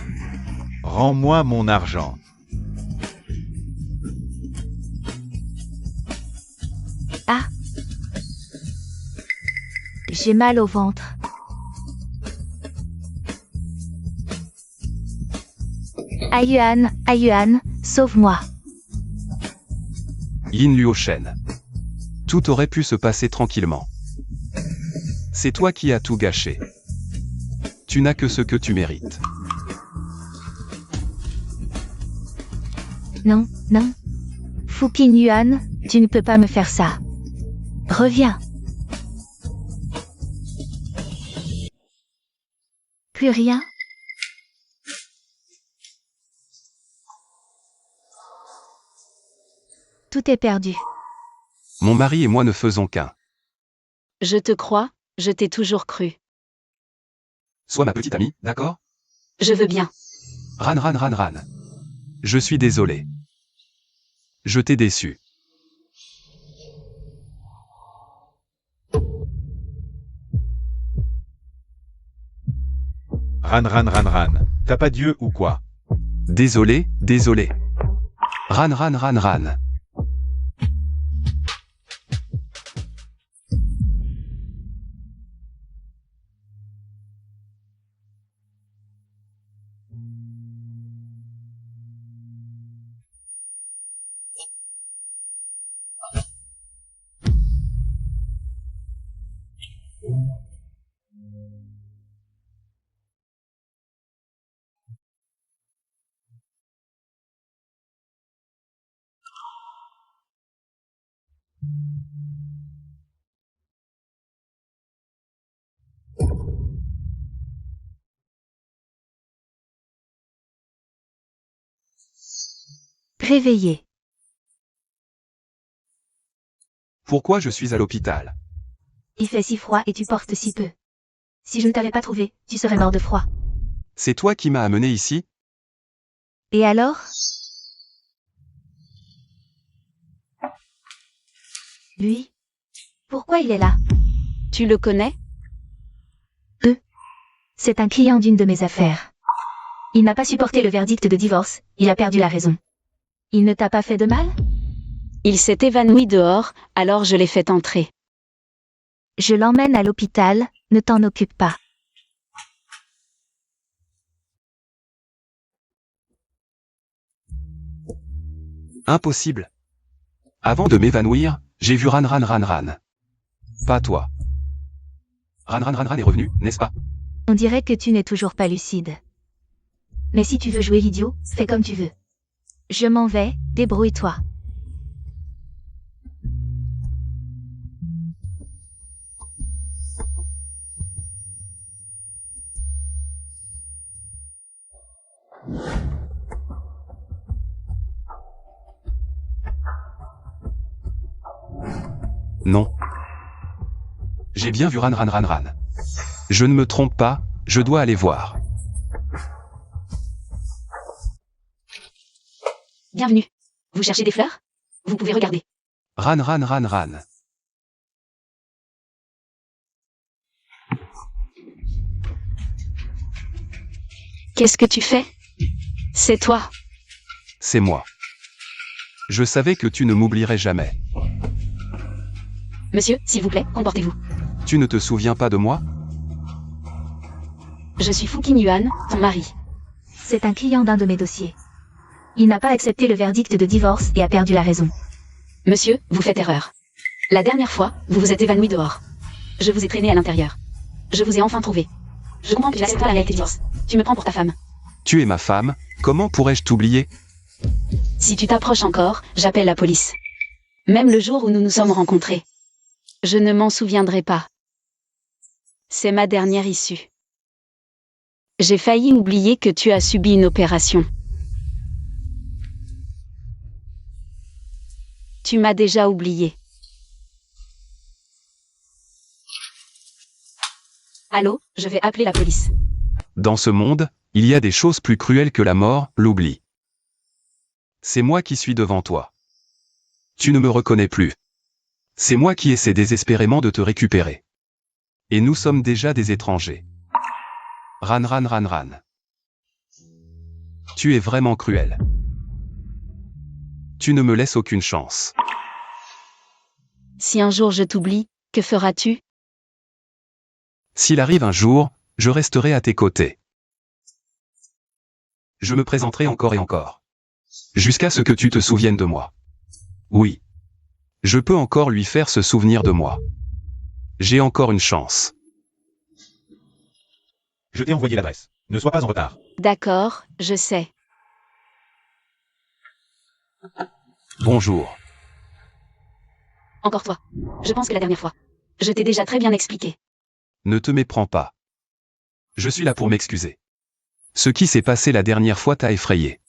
Rends-moi mon argent. Ah. J'ai mal au ventre. Ayuan, sauve-moi. Yin Luoshen. Tout aurait pu se passer tranquillement. C'est toi qui as tout gâché. Tu n'as que ce que tu mérites. Non, non. Fuqing Yuan, tu ne peux pas me faire ça. Reviens. Plus rien? Tout est perdu. Mon mari et moi ne faisons qu'un. Je te crois, je t'ai toujours cru. Sois ma petite amie, d'accord? Je veux bien. Ran. Je suis désolé. Je t'ai déçu. Ran ran ran ran. T'as pas Dieu ou quoi? Désolé, désolé. Ran ran ran ran. Réveillé. Pourquoi je suis à l'hôpital? Il fait si froid et tu portes si peu. Si je ne t'avais pas trouvé, tu serais mort de froid. C'est toi qui m'as amené ici? Et alors? Lui? Pourquoi il est là? Tu le connais? C'est un client d'une de mes affaires. Il n'a pas supporté le verdict de divorce, il a perdu la raison. Il ne t'a pas fait de mal? Il s'est évanoui dehors, alors je l'ai fait entrer. Je l'emmène à l'hôpital, ne t'en occupe pas. Impossible. Avant de m'évanouir, j'ai vu Ran Ran Ran Ran. Pas toi. Ran Ran Ran Ran est revenu, n'est-ce pas? On dirait que tu n'es toujours pas lucide. Mais si tu veux jouer l'idiot, fais comme tu veux. Je m'en vais, débrouille-toi. Non. J'ai bien vu Ran Ran Ran Ran. Je ne me trompe pas, je dois aller voir. Bienvenue. Vous cherchez des fleurs? Vous pouvez regarder. Ran Ran Ran Ran. Qu'est-ce que tu fais? C'est toi. C'est moi. Je savais que tu ne m'oublierais jamais. Monsieur, s'il vous plaît, comportez-vous. Tu ne te souviens pas de moi? Je suis Fu Qingyuan, ton mari. C'est un client d'un de mes dossiers. Il n'a pas accepté le verdict de divorce et a perdu la raison. Monsieur, vous faites erreur. La dernière fois, vous vous êtes évanoui dehors. Je vous ai traîné à l'intérieur. Je vous ai enfin trouvé. Je comprends que tu n'acceptes pas la réalité du divorce. Tu me prends pour ta femme. Tu es ma femme, comment pourrais-je t'oublier? Si tu t'approches encore, j'appelle la police. Même le jour où nous nous sommes rencontrés. Je ne m'en souviendrai pas. C'est ma dernière issue. J'ai failli oublier que tu as subi une opération. Tu m'as déjà oublié. Allô, je vais appeler la police. Dans ce monde, il y a des choses plus cruelles que la mort, l'oubli. C'est moi qui suis devant toi. Tu ne me reconnais plus. C'est moi qui essaie désespérément de te récupérer. Et nous sommes déjà des étrangers. Ran Ran Ran Ran. Tu es vraiment cruel. Tu ne me laisses aucune chance. Si un jour je t'oublie, que feras-tu? S'il arrive un jour, je resterai à tes côtés. Je me présenterai encore et encore. Jusqu'à ce que tu te souviennes de moi. Oui. Je peux encore lui faire se souvenir de moi. J'ai encore une chance. Je t'ai envoyé l'adresse. Ne sois pas en retard. D'accord, je sais. Bonjour. Encore toi. Je pense que la dernière fois. Je t'ai déjà très bien expliqué. Ne te méprends pas. Je suis là pour m'excuser. Ce qui s'est passé la dernière fois t'a effrayé.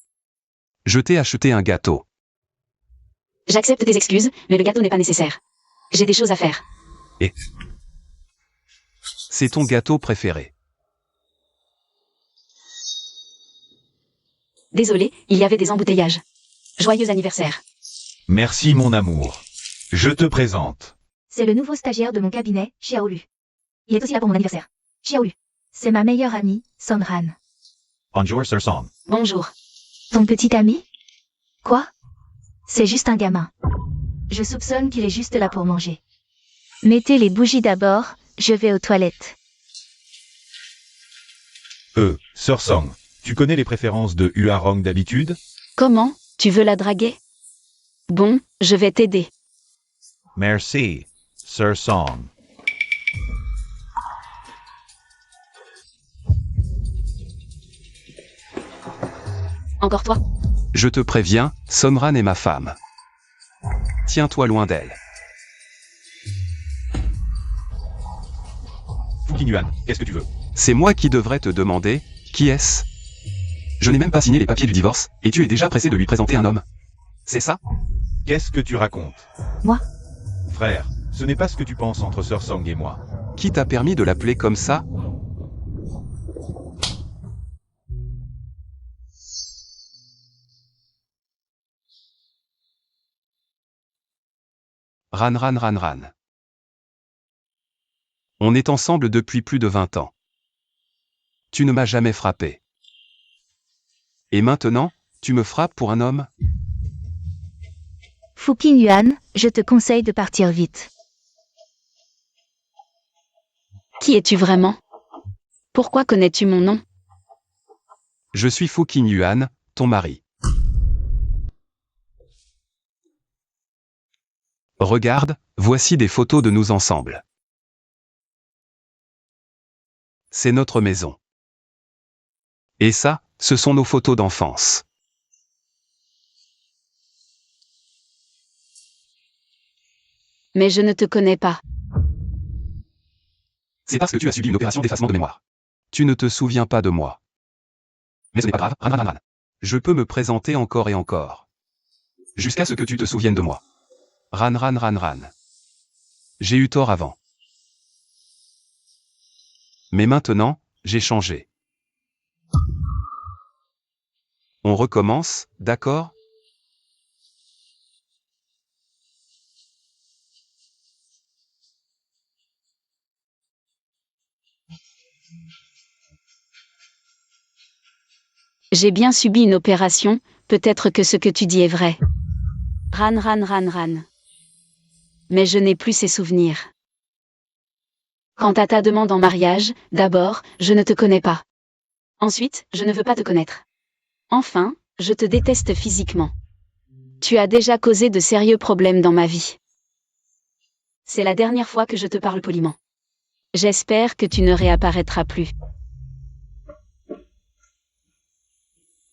Je t'ai acheté un gâteau. J'accepte tes excuses, mais le gâteau n'est pas nécessaire. J'ai des choses à faire. Et c'est ton gâteau préféré. Désolé, il y avait des embouteillages. Joyeux anniversaire. Merci mon amour. Je te présente. C'est le nouveau stagiaire de mon cabinet, Xiaolu. Il est aussi là pour mon anniversaire. Xiaolu. C'est ma meilleure amie, Songran. Bonjour, Sir Song. Bonjour. Ton petit ami? Quoi? C'est juste un gamin. Je soupçonne qu'il est juste là pour manger. Mettez les bougies d'abord, je vais aux toilettes. Sir Song, tu connais les préférences de Huarong d'habitude? Comment? Tu veux la draguer? Bon, je vais t'aider. Merci, Sir Song. Encore toi? Je te préviens, Songran est ma femme. Tiens-toi loin d'elle. Fu Qingyuan, qu'est-ce que tu veux? C'est moi qui devrais te demander, qui est-ce? Je n'ai même pas signé les papiers du divorce, et tu es déjà pressé de lui présenter un homme. C'est ça? Qu'est-ce que tu racontes? Moi? Frère, ce n'est pas ce que tu penses entre Sir Song et moi. Qui t'a permis de l'appeler comme ça? Ran ran ran ran. On est ensemble depuis plus de 20 ans. Tu ne m'as jamais frappé. Et maintenant, tu me frappes pour un homme? Fu Qingyuan, je te conseille de partir vite. Qui es-tu vraiment? Pourquoi connais-tu mon nom? Je suis Fu Qingyuan, ton mari. Regarde, voici des photos de nous ensemble. C'est notre maison. Et ça, ce sont nos photos d'enfance. Mais je ne te connais pas. C'est parce que tu as subi une opération d'effacement de mémoire. Tu ne te souviens pas de moi. Mais ce n'est pas grave, ran, ran, ran, ran. Je peux me présenter encore et encore. Jusqu'à ce que tu te souviennes de moi. Ran ran ran ran. J'ai eu tort avant. Mais maintenant, j'ai changé. On recommence, d'accord? J'ai bien subi une opération, peut-être que ce que tu dis est vrai. Ran ran ran ran. Mais je n'ai plus ces souvenirs. Quant à ta demande en mariage, d'abord, je ne te connais pas. Ensuite, je ne veux pas te connaître. Enfin, je te déteste physiquement. Tu as déjà causé de sérieux problèmes dans ma vie. C'est la dernière fois que je te parle poliment. J'espère que tu ne réapparaîtras plus.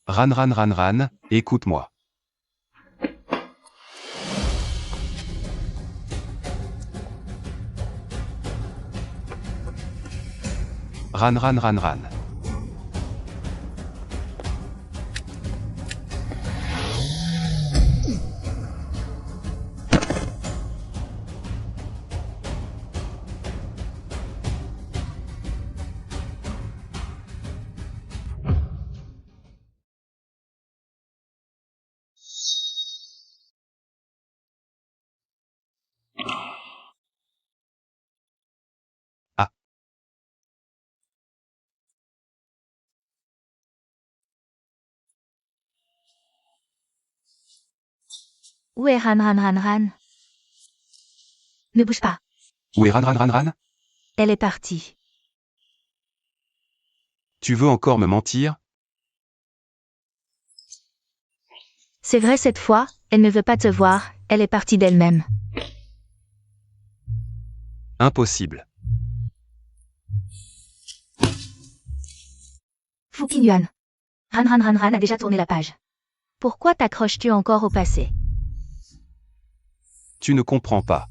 Ran ran ran ran, écoute-moi. Ran ran ran ran. Ah, Où est Ran Ran Ran Ran? Ne bouge pas. où est ran ran ran ran? Elle est partie. Tu veux encore me mentir? C'est vrai cette fois, elle ne veut pas te voir, elle est partie d'elle-même. Impossible. Fu Qingyuan. Ran Ran Ran Ran a déjà tourné la page. Pourquoi t'accroches-tu encore au passé? Tu ne comprends pas.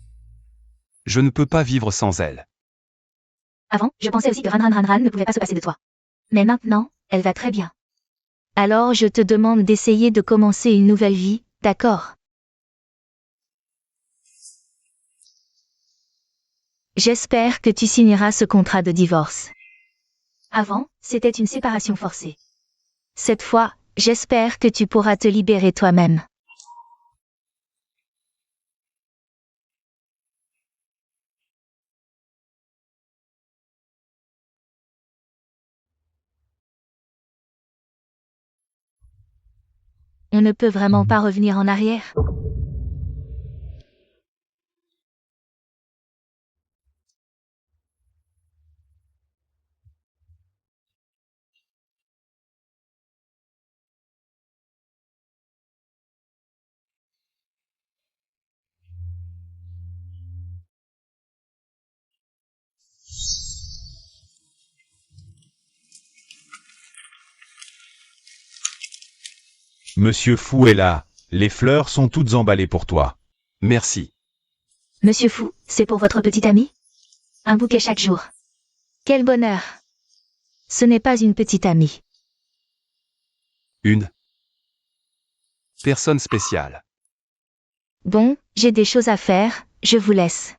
Je ne peux pas vivre sans elle. Avant, je pensais aussi que Ran Ran Ran Ran ne pouvait pas se passer de toi. Mais maintenant, elle va très bien. Alors je te demande d'essayer de commencer une nouvelle vie, d'accord? J'espère que tu signeras ce contrat de divorce. Avant, c'était une séparation forcée. Cette fois, j'espère que tu pourras te libérer toi-même. On ne peut vraiment pas revenir en arrière. Monsieur Fou est là. Les fleurs sont toutes emballées pour toi. Merci. Monsieur Fou, c'est pour votre petite amie? Un bouquet chaque jour. Quel bonheur! Ce n'est pas une petite amie. Une personne spéciale. Bon, j'ai des choses à faire, je vous laisse.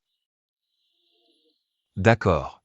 D'accord.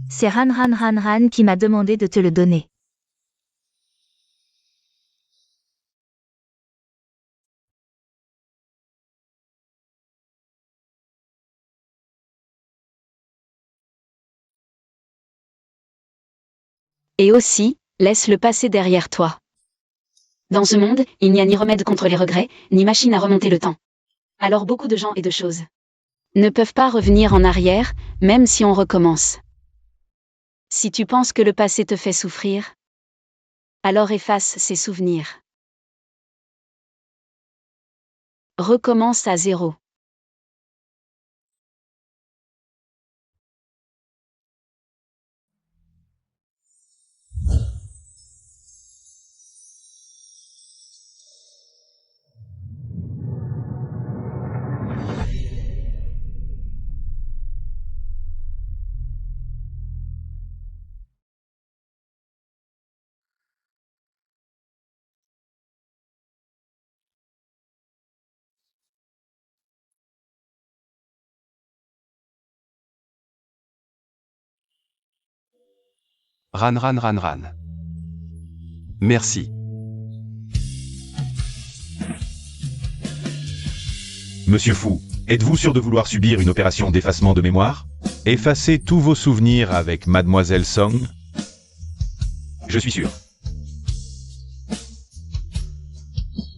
C'est Ran qui m'a demandé de te le donner. Et aussi, laisse le passé derrière toi. Dans ce monde, il n'y a ni remède contre les regrets, ni machine à remonter le temps. Alors beaucoup de gens et de choses ne peuvent pas revenir en arrière, même si on recommence. Si tu penses que le passé te fait souffrir, alors efface ces souvenirs. Recommence à zéro. Ran. Merci. Monsieur Fou, êtes-vous sûr de vouloir subir une opération d'effacement de mémoire? Effacez tous vos souvenirs avec Mademoiselle Song? Je suis sûr.